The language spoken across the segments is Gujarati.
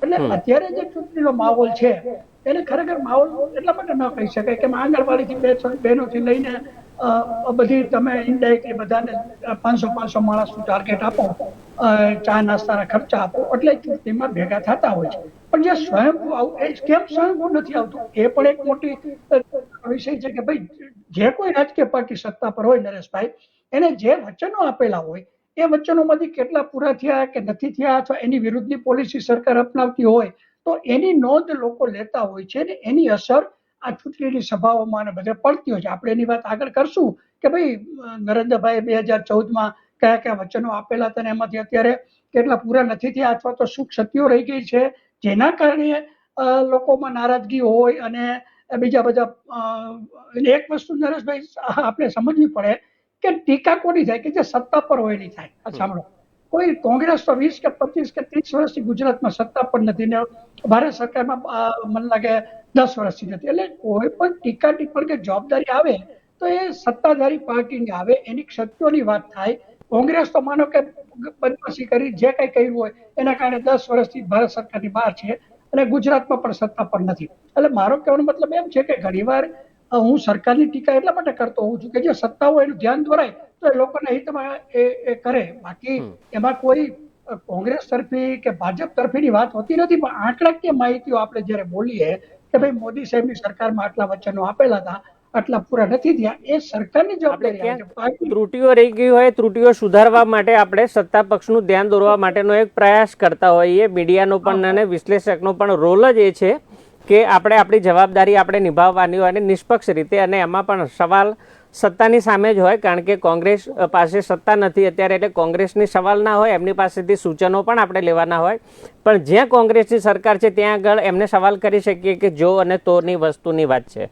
એટલે અત્યારે જે ચૂંટણીનો માહોલ છે એને ખરેખર માહોલ એટલા માટે ન કહી શકાય કે આંગણવાડીથી બહેનોથી લઈને બધી તમે ઇનડાયરેક્ટલી બધાને 500 માણસનું ટાર્ગેટ આપો, ચા નાસ્તાના ખર્ચા આપો એટલે ચૂંટણીમાં ભેગા થતા હોય છે. પણ જે સ્વયંભૂ કેમ સ્વયંભૂ નથી આવતું એ પણ એક મોટી વિષય છે કે ભાઈ જે કોઈ રાજકીય પાર્ટી સત્તા પર હોય નરેશભાઈ, એને જે વચનો આપેલા હોય એ વચનોમાંથી કેટલા પૂરા થયા કે નથી થયા અથવા એની વિરુદ્ધની પોલિસી સરકાર અપનાવતી હોય તો એની નોંધ લોકો લેતા હોય છે ને એની અસર આ ચૂંટણીની સભાઓમાં બધે પડતી હોય છે. આપણે એની વાત આગળ કરશું કે ભાઈ નરેન્દ્રભાઈ 2014માં કયા કયા વચનો આપેલા હતા એમાંથી અત્યારે કેટલા પૂરા નથી થયા અથવા તો શું ક્ષતિઓ રહી ગઈ છે જેના કારણે લોકોમાં નારાજગી હોય. અને બીજા બધા એક વસ્તુ નરેશભાઈ આપણે સમજવી પડે કે ટીકા કોની થાય કે જે સત્તા પર હોય એની થાય. સાંભળો, કોઈ કોંગ્રેસ તો 20 કે 25 કે 30 વર્ષથી ગુજરાતમાં સત્તા પર નથી ને ભારત સરકારમાં મને લાગે 10 વર્ષથી નથી. એટલે કોઈ પણ ટીકા ટિપ્પણી કે જવાબદારી આવે તો એ સત્તાધારી પાર્ટીની આવે, એની ક્ષતિઓની વાત થાય. કોંગ્રેસ તો માનો કે બદમાશી કરી જે કઈ કર્યું હોય એના કારણે 10 વર્ષથી ભારત સરકારની બહાર છે અને ગુજરાતમાં પણ સત્તા પર નથી. એટલે મારો કહેવાનો મતલબ એમ છે કે ઘણીવાર હું સરકારની ટીકા એટલા માટે કરતો હોઉં છું કે જે સત્તા હોય એનું ધ્યાન દોરાય તો એ લોકોના હિતમાં એ કરે. બાકી એમાં કોઈ કોંગ્રેસ તરફી કે ભાજપ તરફીની વાત હોતી નથી. પણ આંકડાકીય માહિતીઓ આપણે જયારે બોલીએ કે ભાઈ મોદી સાહેબની સરકારમાં આટલા વચનો આપેલા હતા, આટલા પૂરા નથી થયા, એ સરકારની જવાબદારી. ત્રુટીઓ રહી ગઈ હોય, ત્રુટીઓ સુધારવા માટે આપણે સત્તા પક્ષનું ધ્યાન દોરવા માટેનો એક પ્રયાસ કરતા હોઈએ. મીડિયાનો પણ અને વિશ્લેષકનો પણ રોલ જ એ છે કે આપણે આપણી જવાબદારી આપણે નિભાવવાની હોય અને નિષ્પક્ષ રીતે. અને એમાં પણ સવાલ સત્તાની સામે જ હોય કારણ કે કોંગ્રેસ પાસે સત્તા નથી અત્યારે એટલે કોંગ્રેસની સવાલ ના હોય, એમની પાસેથી સૂચનો પણ આપણે લેવાના હોય. પણ જ્યાં કોંગ્રેસની સરકાર છે ત્યાં આગળ એમને સવાલ કરી શકીએ કે જો અને તોની વસ્તુની વાત છે.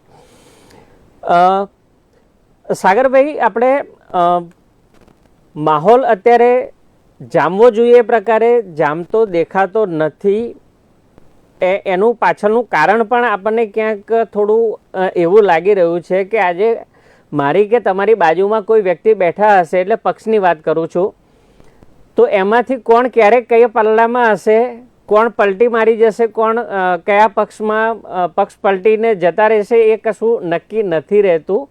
સાગરભાઈ, આપણે માહોલ અત્યારે જામવો જોઈએ એ પ્રકારે જામતો દેખાતો નથી. એનું પાછળનું કારણ પણ આપણને ક્યાંક થોડું એવું લાગી રહ્યું છે કે આજે મારી કે તમારી બાજુમાં કોઈ વ્યક્તિ બેઠા હશે, એટલે પક્ષની વાત કરું છું, તો એમાંથી કોણ ક્યારેક કયા પલ્લામાં હશે, કોણ પલટી મારી જશે, કોણ કયા પક્ષમાં પક્ષ પલટીને જતા રહેશે એ કશું નક્કી નથી રહેતું.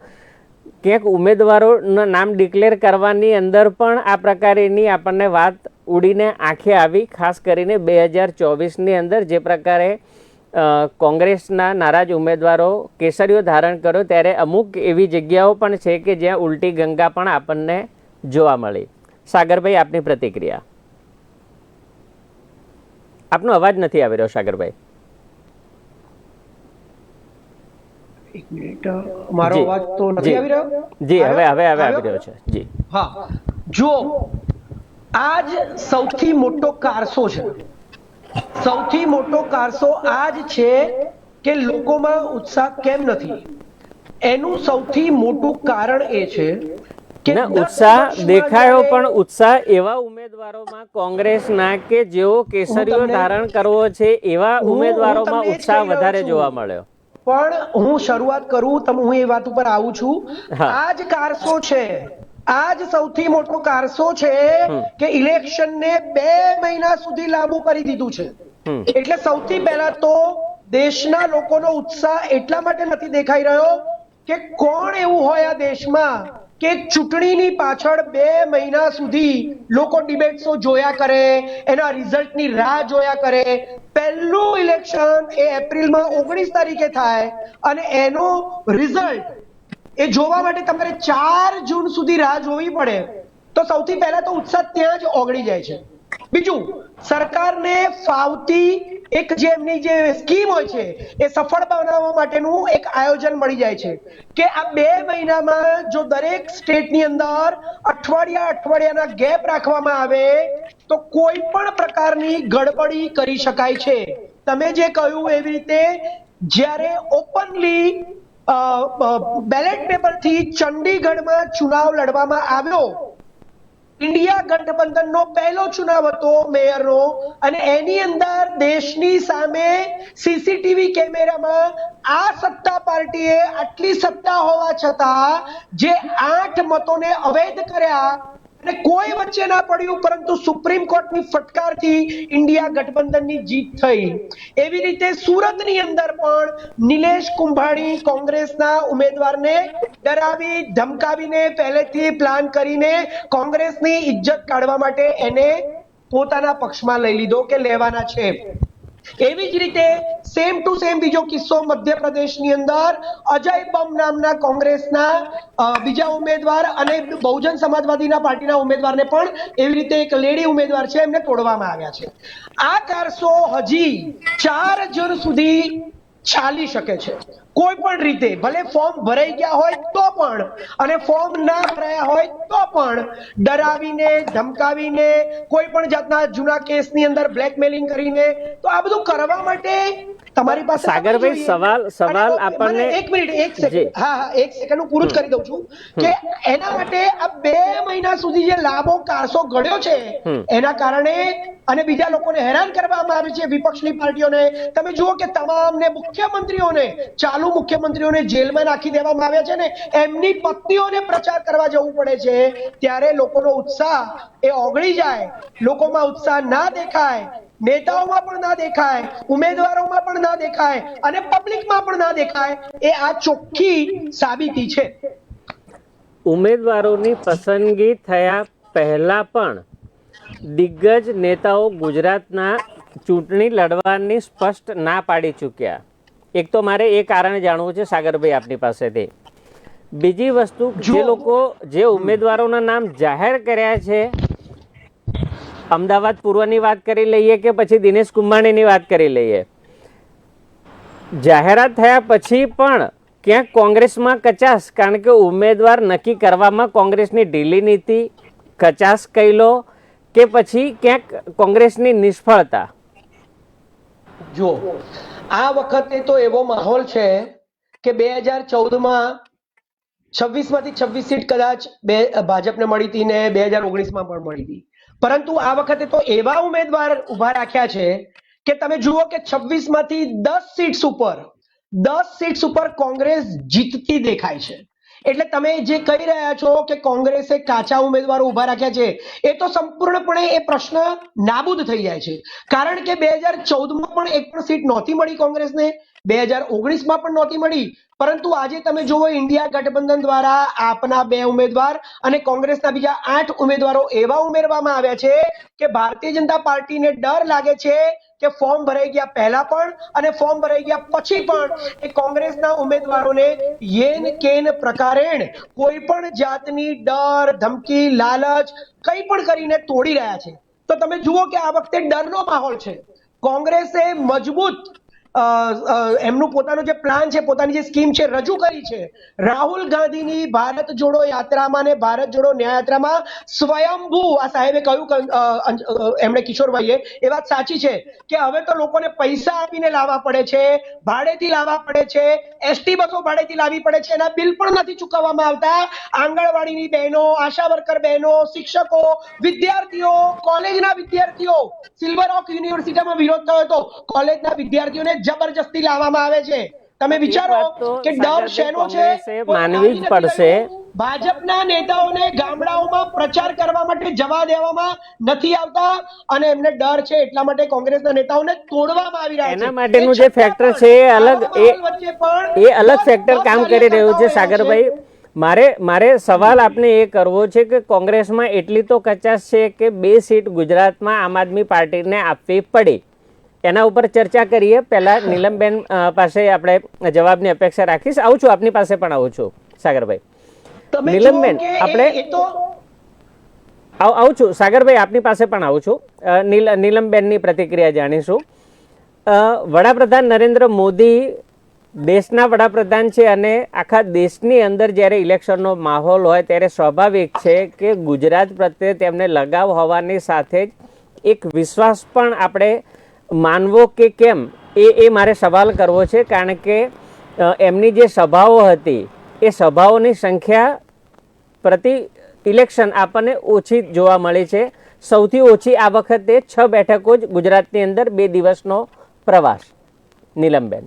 ક્યાંક ઉમેદવારોના નામ ડિક્લેર કરવાની અંદર પણ આ પ્રકારેની આપણને વાત ઉડીને આંખે આવી. ખાસ કરીને 2024ની અંદર જે પ્રકારે કોંગ્રેસના નારાજ ઉમેદવારો કેસરીઓ ધારણ કર્યો ત્યારે અમુક એવી જગ્યાઓ પણ છે કે જ્યાં ઉલટી ગંગા પણ આપણને જોવા મળી. સાગરભાઈ, આપની પ્રતિક્રિયા. આપનો અવાજ નથી આવી રહ્યો સાગરભાઈ. એક મિનિટ, મારો અવાજ તો નથી આવી રહ્યો? જી, હવે આવી રહ્યો છે. જી હા, જો આજ સૌથી મોટો કારસો છે, સૌથી મોટો કારસો આજ છે કે લોકોમાં ઉત્સાહ કેમ નથી. એનું સૌથી મોટું કારણ એ છે કે ઉત્સાહ દેખાયો, પણ ઉત્સાહ એવા ઉમેદવારોમાં કોંગ્રેસના કે જેઓ કેસરીઓ ધારણ કરવો છે એવા ઉમેદવારોમાં ઉત્સાહ વધારે જોવા મળ્યો. પણ હું શરૂઆત કરું હું એ વાત ઉપર આવું છું. આ જ કારસો છે, આ જ સૌથી મોટો કારસો છે કે ઇલેક્શનને 2 મહિના સુધી લાંબુ કરી દીધું છે. એટલે સૌથી પહેલા તો દેશના લોકોનો ઉત્સાહ એટલા માટે નથી દેખાઈ રહ્યો કે કોણ એવું હોય આ દેશમાં કે ચૂંટણીની પાછળ 2 મહિના સુધી લોકો ડિબેટ્સો જોયા કરે, એના રિઝલ્ટની રાહ જોયા કરે. પહેલું ઇલેક્શન એ એપ્રિલમાં 19 તારીખે થાય અને એનો રિઝલ્ટ એ જોવા માટે તમારે 4 જૂન સુધી રાહ જોવી પડે. તો સૌથી પહેલા તો ઉત્સાહ ત્યાં જ ઓગળી જાય છે. બીજું, સરકારને ફાવતી એક જે એમની જે સ્કીમ હોય છે એ સફળ બનાવવા માટેનું એક આયોજન મળી જાય છે કે આ 2 મહિનામાં જો દરેક સ્ટેટની અંદર અઠવાડિયાના ગેપ રાખવામાં આવે તો કોઈ પણ પ્રકારની ગડબડી કરી શકાય છે. તમે જે કહ્યું એવી રીતે જ્યારે ઓપનલી બેલેટ પેપરથી ચંડીગઢમાં ચુનાવ લડવામાં આવ્યો, ઇન્ડિયા ગઠબંધનનો પહેલો ચુનાવ હતો મેયરનો, અને એની અંદર દેશની સામે સીસીટીવી કેમેરામાં આ સત્તા પાર્ટીએ આટલી સત્તા હોવા છતાં જે 8 મતોને અવૈધ કર્યા અને કોઈ વચ્ચે ના પડ્યું, પરંતુ સુપ્રીમ કોર્ટની ફટકારથી ઇન્ડિયા ગઠબંધનની જીત થઈ. એવી રીતે સુરતની અંદર પણ નિલેશ કુંભાણી કોંગ્રેસના ઉમેદવારને ડરાવી ધમકાવીને પહેલેથી પ્લાન કરીને કોંગ્રેસની ઇજ્જત કાઢવા માટે એને પોતાના પક્ષમાં લઈ લીધો કે લેવાના છે. એવી જ રીતે સેમ ટુ સેમ બીજો કિસ્સો મધ્યપ્રદેશની અંદર અજય બમ નામના કોંગ્રેસના બીજા ઉમેદવાર અને બહુજન સમાજવાદીના પાર્ટીના ઉમેદવારને પણ એવી રીતે એક લેડી ઉમેદવાર છે, એમને તોડવામાં આવ્યા છે. આ 400 હજી 4 જૂન સુધી ચાલી શકે છે કોઈ પણ રીતે, ભલે ફોર્મ ભરાઈ ગયા હોય તો પણ અને ફોર્મ ના ભરાયા હોય તો પણ ડરાવીને ધમકાવીને કોઈ પણ જાતના જૂના કેસની અંદર બ્લેકમેલિંગ કરીને, તો આ બધું કરવા માટે તમારી પાસે સાગરભાઈ સવાલ આપણને એક મિનિટ એક સેકન્ડ હા એક સેકન્ડ હું પૂરું જ કરી દઉં છું કે એના માટે આ 2 મહિના સુધી જે લાભો કારસો ઘડ્યો છે એના કારણે અને બીજા લોકોને હેરાન કરવામાં આવે છે, વિપક્ષની પાર્ટીઓને. તમે જુઓ કે તમામને મુખ્યમંત્રીઓને, ચાલુ મુખ્યમંત્રીઓને જેલમાં નાખી દેવામાં આવ્યા છે ને એમની પત્નીઓને પ્રચાર કરવા જવું પડે છે. ત્યારે લોકોનો ઉત્સાહ એ ઓગળી જાય, લોકોમાં ઉત્સાહ ના દેખાય, નેતાઓમાં પણ ના દેખાય, ઉમેદવારોમાં પણ ના દેખાય અને પબ્લિકમાં પણ ના દેખાય. એ આ ચોખ્ખી સાબિતી છે. ઉમેદવારોની પસંદગી થયા પહેલા પણ દિગ્ગજ નેતાઓ ગુજરાતના ચૂંટણી લડવાની સ્પષ્ટ ના પાડી ચૂક્યા. એક તો મારે એ કારણ જાણવું છે સાગરભાઈ આપની પાસેથી. બીજી વસ્તુ, જે લોકો જે ઉમેદવારોના નામ જાહેર કર્યા છે, અમદાવાદ પૂર્વની વાત કરી લઈએ કે પછી દિનેશ કુંભાણીની વાત કરી લઈએ, જાહેરાત થયા પછી પણ ક્યાંક કોંગ્રેસમાં કચાશ, કારણ કે ઉમેદવાર નક્કી કરવામાં કોંગ્રેસની ઢીલી નીતિ, કચાશ કહી લો કે પછી ક્યાંક કોંગ્રેસની નિષ્ફળતા. જો આ વખતે તો એવો માહોલ છે કે 2014માં 26 માંથી 26 સીટ કદાચ ભાજપને મળી હતી ને 2019માં પણ મળી હતી, પરંતુ આ વખતે તો એવા ઉમેદવાર ઉભા રાખ્યા છે કે તમે જુઓ કે 26 માંથી 10 સીટ્સ ઉપર કોંગ્રેસ જીતતી દેખાય છે. એટલે તમે જે કહી રહ્યા છો કે કોંગ્રેસે કાચા ઉમેદવારો ઉભા રાખ્યા છે, એ તો સંપૂર્ણપણે એ પ્રશ્ન નાબૂદ થઈ જાય છે. કારણ કે 2014માં પણ એક પણ સીટ નહોતી મળી કોંગ્રેસને, 2019માં પણ નહોતી મળી, પરંતુ આજે તમે જુઓ ઇન્ડિયા ગઠબંધન દ્વારા આપના 2 ઉમેદવાર અને કોંગ્રેસના બીજા 8 ઉમેદવારો એવા ઉમેરવામાં આવ્યા છે કે ભારતીય જનતા પાર્ટીને ડર લાગે છે કે ફોર્મ ભરાઈ ગયા પહેલા પણ અને ફોર્મ ભરાઈ ગયા પછી પણ એ કોંગ્રેસના ઉમેદવારોને યેન કેન પ્રકારેણ કોઈ પણ જાતની ડર, ધમકી, લાલચ કંઈ પણ કરીને તોડી રહ્યા છે. તો તમે જુઓ કે આ વખતે ડરનો માહોલ છે. કોંગ્રેસે મજબૂત એમનું પોતાનું જે પ્લાન છે, પોતાની જે સ્કીમ છે રજૂ કરી છે. રાહુલ ગાંધીની ભારત જોડો યાત્રામાં ને ભારત જોડો ન્યાય યાત્રામાં સ્વયંભૂ આ સાહેબે કહ્યું, એમણે કિશોરભાઈએ, એ વાત સાચી છે કે હવે તો લોકોને પૈસા આપીને લાવવા પડે છે, ભાડેથી લાવવા પડે છે, એસટી બસો ભાડેથી લાવવી પડે છે, એના બિલ પણ નથી ચૂકવવામાં આવતા. આંગણવાડીની બહેનો, આશા વર્કર બહેનો, શિક્ષકો, વિદ્યાર્થીઓ, કોલેજના વિદ્યાર્થીઓ, સિલ્વર ઓક યુનિવર્સિટીમાં વિરોધ થયો હતો, કોલેજના વિદ્યાર્થીઓને જબરજસ્તી લાવવામાં આવે છે. તમે વિચારો કે ડર શેનો છે, માનવી જ પડશે. ભાજપના નેતાઓને ગામડાઓમાં પ્રચાર કરવા માટે જવા દેવામાં નથી આવતા અને એમને ડર છે, એટલા માટે કોંગ્રેસના નેતાઓને તોડવામાં આવી રહ્યા છે. એના માટેનું જે ફેક્ટર છે એ અલગ ફેક્ટર કામ કરી રહ્યું છે. સાગરભાઈ, મારે સવાલ આપને એ કરવો છે કે કોંગ્રેસમાં એટલી તો કચાશ છે કે 2 સીટ ગુજરાતમાં આમ આદમી પાર્ટીને આપવી પડી. એના ઉપર ચર્ચા કરીએ. પહેલા નીલમબેન પાસે આપણે જવાબની અપેક્ષા રાખીશ. આવું છું, આપની પાસે પણ આવું છું સાગરભાઈ. નીલમબેન, આપણે આવું છું સાગરભાઈ, આપની પાસે પણ આવું છું. નીલમબેનની પ્રતિક્રિયા જાણીશું. વડાપ્રધાન નરેન્દ્ર મોદી દેશના વડાપ્રધાન છે અને આખા દેશની અંદર જ્યારે ઇલેક્શનનો માહોલ હોય ત્યારે સ્વાભાવિક છે કે ગુજરાત પ્રત્યે તેમને લગાવ હોવાની સાથે જ એક વિશ્વાસ પણ આપણે માનવો કે કેમ એ મારે સવાલ કરવો છે. કારણ કે એમની જે સભાઓ હતી એ સભાઓની સંખ્યા પ્રતિ ઇલેક્શન આપણને ઓછી જોવા મળી છે. સૌથી ઓછી આ વખતે 6 બેઠકો જ ગુજરાતની અંદર 2 દિવસનો પ્રવાસ. નીલમબેન.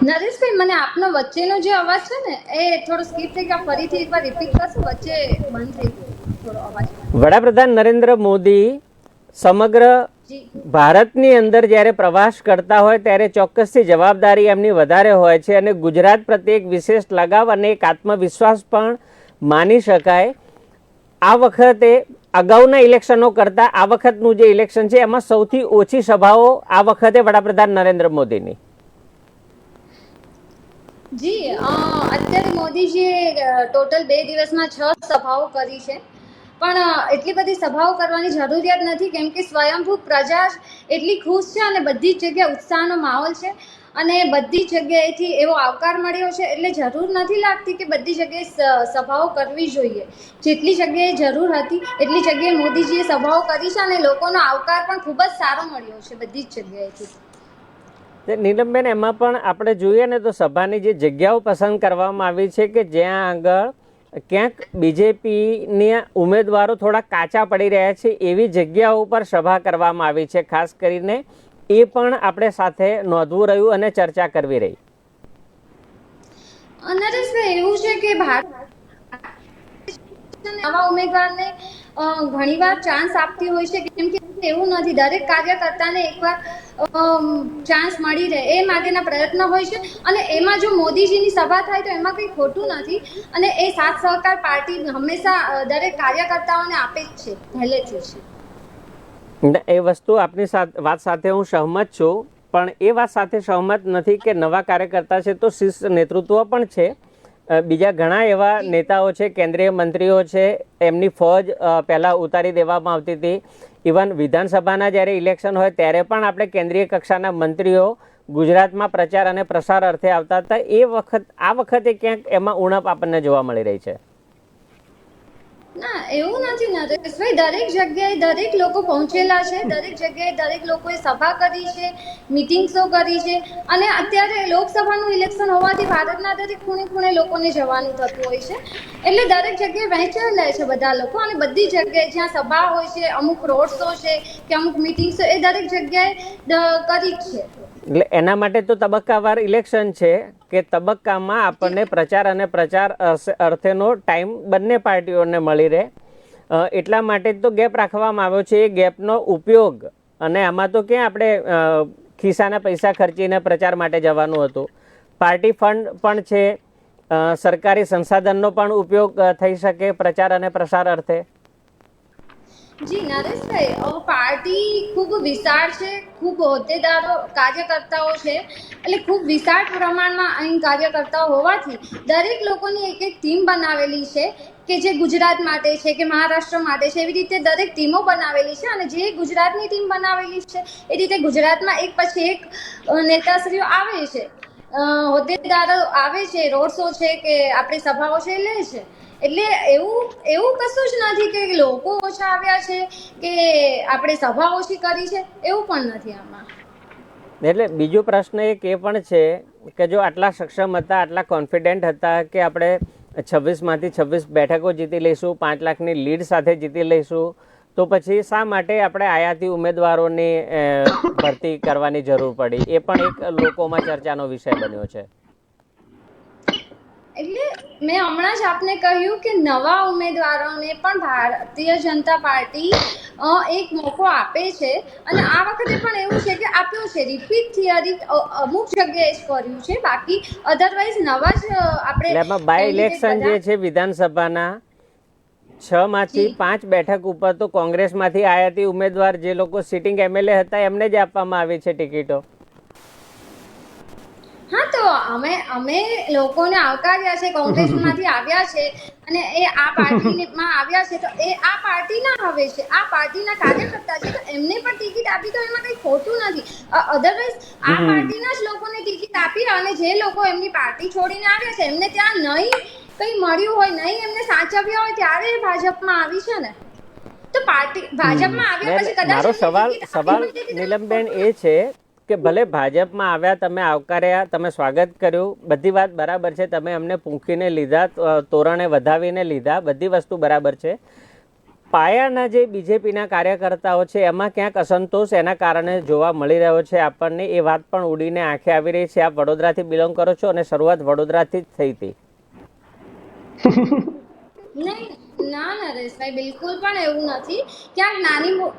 નરેશભાઈ, મને આપનો વચ્ચેનો જે અવાજ છે ને એ થોડો સ્કીપ થઈ ગયો, ફરીથી એકવાર રિપીટ કરશો? વચ્ચે બંધ થઈ ગયો થોડો અવાજ. વડાપ્રધાન નરેન્દ્ર મોદી સમગ્ર ભારતની અંદર જ્યારે પ્રવાસ કરતા હોય ત્યારે ચોક્કસથી જવાબદારી એમની વધારે હોય છે અને ગુજરાત પ્રત્યે એક વિશેષ લગાવ અને એક આત્મવિશ્વાસ પણ માની શકાય. આ વખતે અગાઉના ઇલેક્શનો કરતાં આ વખતનું જે ઇલેક્શન છે એમાં સૌથી ઓછી સભાઓ આ વખતે વડાપ્રધાન નરેન્દ્ર મોદીની. જી, અત્યારે મોદીજીએ ટોટલ 2 દિવસમાં 6 સભાઓ કરી છે, પણ એટલી બધી સભાઓ કરવાની જરૂરિયાત નથી, કેમ કે સ્વયંભૂ પ્રજા એટલી ખુશ છે અને બધી જ જગ્યાએ ઉત્સાહનો માહોલ છે અને બધી જગ્યાએથી એવો આવકાર મળ્યો છે, એટલે જરૂર નથી લાગતી કે બધી જગ્યાએ સભાઓ કરવી જોઈએ. જેટલી જગ્યાએ જરૂર હતી એટલી જગ્યાએ મોદીજીએ સભાઓ કરી છે અને લોકોનો આવકાર પણ ખૂબ જ સારો મળ્યો છે બધી જ જગ્યાએથી. નીલમબેન, એમાં પણ આપણે જોઈએ ને તો સભાની જે જગ્યાઓ પસંદ કરવામાં આવી છે કે જ્યાં આગળ ક્યાંક બીજેપીના ઉમેદવારો થોડા કાચા પડી રહ્યા છે એવી જગ્યાઓ ઉપર સભા કરવામાં આવી છે. ખાસ કરીને એ પણ આપણે સાથે નોંધવું રહ્યું અને ચર્ચા કરવી રહી. નરેશભાઈ, એવું છે કે નવા ઉમેદવારને ઘણીવાર ચાન્સ આપતી હોય છે, કેમ કે એવું નથી, દરેક કાર્યકર્તાને એકવાર ચાન્સ મળી રહે એ માટેના પ્રયત્ન હોય છે અને એમાં જો મોદીજીની સભા થાય તો એમાં કંઈ ખોટું નથી અને એ સાથ સહકાર પાર્ટી હંમેશા દરેક કાર્યકર્તાઓને આપે જ છે પહેલેથી જ. એ વસ્તુ આપની વાત સાથે હું સહમત છું, પણ એ વાત સાથે સહમત નથી કે નવા કાર્યકર્તા છે તો શીર્ષ નેતૃત્વ પણ છે. બીજા ઘણા એવા નેતાઓ છે, કેન્દ્રીય મંત્રીઓ છે, એમની ફોજ પહેલાં ઉતારી દેવામાં આવતી હતી. ઇવન વિધાનસભાના જ્યારે ઇલેક્શન હોય ત્યારે પણ આપણે કેન્દ્રીય કક્ષાના મંત્રીઓ ગુજરાતમાં પ્રચાર અને પ્રસાર અર્થે આવતા હતા. આ વખતે ક્યાંક એમાં ઉણપ આપણને જોવા મળી રહી છે. ના, એવું નથી નરેશભાઈ, દરેક જગ્યાએ દરેક લોકો પહોંચેલા છે, દરેક જગ્યાએ દરેક લોકોએ સભા કરી છે, મિટિંગ્સો કરી છે અને અત્યારે લોકસભાનું ઇલેક્શન હોવાથી ભારતના દરેક ખૂણે ખૂણે લોકોને જવાનું થતું હોય છે, એટલે દરેક જગ્યાએ વહેંચાયેલા છે બધા લોકો અને બધી જગ્યાએ જ્યાં સભા હોય છે, અમુક રોડ શો છે કે અમુક મિટિંગ્સો, એ દરેક જગ્યાએ કરી જ છે. એટલે એના માટે તો તબક્કાવાર ઇલેક્શન છે કે તબક્કામાં આપણને પ્રચાર અને પ્રચાર અર્થેનો ટાઈમ બંને પાર્ટીઓને મળી રહે, એટલા માટે જ તો ગેપ રાખવામાં આવ્યો છે. એ ગેપનો ઉપયોગ, અને આમાં તો ક્યાં આપણે ખિસ્સાના પૈસા ખર્ચીને પ્રચાર માટે જવાનું હતું. પાર્ટી ફંડ પણ છે, સરકારી સંસાધનનો પણ ઉપયોગ થઈ શકે પ્રચાર અને પ્રસાર અર્થે. જી નરેશભાઈ, પાર્ટી ખૂબ વિશાળ છે, ખૂબ હોદ્દેદારો કાર્યકર્તાઓ છે, એટલે ખૂબ વિશાળ પ્રમાણમાં અહીં કાર્યકર્તાઓ હોવાથી દરેક લોકોની એક એક ટીમ બનાવેલી છે કે જે ગુજરાત માટે છે કે મહારાષ્ટ્ર માટે છે, એવી રીતે દરેક ટીમો બનાવેલી છે અને જે ગુજરાતની ટીમ બનાવેલી છે એ રીતે ગુજરાતમાં એક પછી એક નેતાશ્રીઓ આવે છે, હોદ્દેદારો આવે છે, રોડ શો છે કે આપણી સભાઓ છે લે છે. એટલે એવું કશું જ નથી કે લોકો ઓછા આવ્યા છે કે આપણે સભા ઓછી કરી છે, એવું પણ નથી આમાં. એટલે બીજો પ્રશ્ન એક એ પણ છે કે જો આટલા સક્ષમ હતા, આટલા કોન્ફિડન્ટ હતા કે આપણે 26માંથી 26 બેઠકો જીતી લઈશું, 5 લાખની લીડ સાથે જીતી લઈશું, તો પછી શા માટે આપણે આયાતી ઉમેદવારોની ભરતી કરવાની જરૂર પડી? એ પણ એક લોકોમાં ચર્ચાનો વિષય બન્યો છે. એટલે મેં હમણાં જ આપને કહ્યું કે નવા ઉમેદવારોને પણ ભારતીય જનતા પાર્ટી એક મોકો આપે છે અને આ વખતે પણ એવું છે કે આપ્યું છે. રિપીટ થિયરી અમુક જગ્યાએ જ કર્યું છે, બાકી અધરવાઇઝ નવા જ આપણે બાય ઇલેક્શન જે છે વિધાનસભાના 6માંથી 5 બેઠક ઉપર તો કોંગ્રેસમાંથી આયાતી ઉમેદવાર જે લોકો સિટિંગ એમએલએ હતા એમને જ આપવામાં આવી છે ટિકિટો. હા, તો અમે લોકોને આવકાર્યા છે, કોંગ્રેસમાંથી આવ્યા છે અને એ આ પાર્ટીમાં આવ્યા છે, તો એ આ પાર્ટીના હવે છે, આ પાર્ટીના કાર્યકર્તા છે, તો એમને પણ ટિકિટ આપી તો એમાં કંઈ ખોટું નથી. અધરવાઇઝ આ પાર્ટીના જ લોકોને ટિકિટ આપી અને જે લોકો એમની પાર્ટી છોડીને આવ્યા છે એમને ત્યાં નહીં કંઈ મળ્યું હોય, નહીં એમને સાચવ્યા હોય ત્યારે ભાજપમાં આવી છે ને, તો પાર્ટી ભાજપમાં આવ્યા પછી કદાચ મારો સવાલ નીલમબેન એ છે કે ભલે ભાજપમાં આવ્યા, તમે આવકાર્યા, તમે સ્વાગત કર્યું, બધી વાત બરાબર છે, તમે અમને પૂંખીને લીધા, તોરણે વધાવીને લીધા, બધી વસ્તુ બરાબર છે, પાયાના જે બીજેપીના કાર્યકર્તાઓ છે એમાં ક્યાંક અસંતોષ એના કારણે જોવા મળી રહ્યો છે આપણને. એ વાત પણ ઉડીને આંખે આવી રહી છે. આપ વડોદરાથી બિલોંગ કરો છો અને શરૂઆત વડોદરાથી જ થઈ હતી. નહીં ના નરેશભાઈ, બિલકુલ પણ એવું નથી. ક્યાંક નાની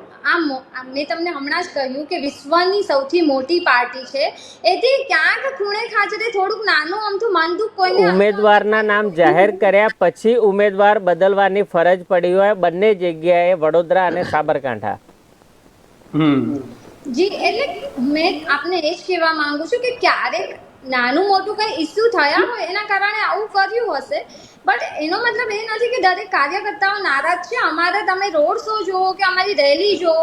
મેં તમને હમણાં જ કહ્યું કે વિશ્વની સૌથી મોટી પાર્ટી છે, એથી ક્યાંક ખૂણે ખાંચરે થોડુંક નાનું અમથું મન દુઃખ કોઈને ઉમેદવારના નામ જાહેર કર્યા પછી ઉમેદવાર બદલવાની ફરજ પડી હોય બંને જગ્યાએ, વડોદરા અને સાબરકાંઠા. જી, એટલે મેં આપને એ જ કહેવા માંગુ છું કે ક્યારેક નાનું મોટું કંઈ ઇસ્યુ થયા હોય એના કારણે આવું કર્યું હશે, બટ એનો મતલબ એ નથી કે દરેક કાર્યકર્તાઓ નારાજ છે. અમારે તમે રોડ શો જુઓ કે અમારી રેલી જુઓ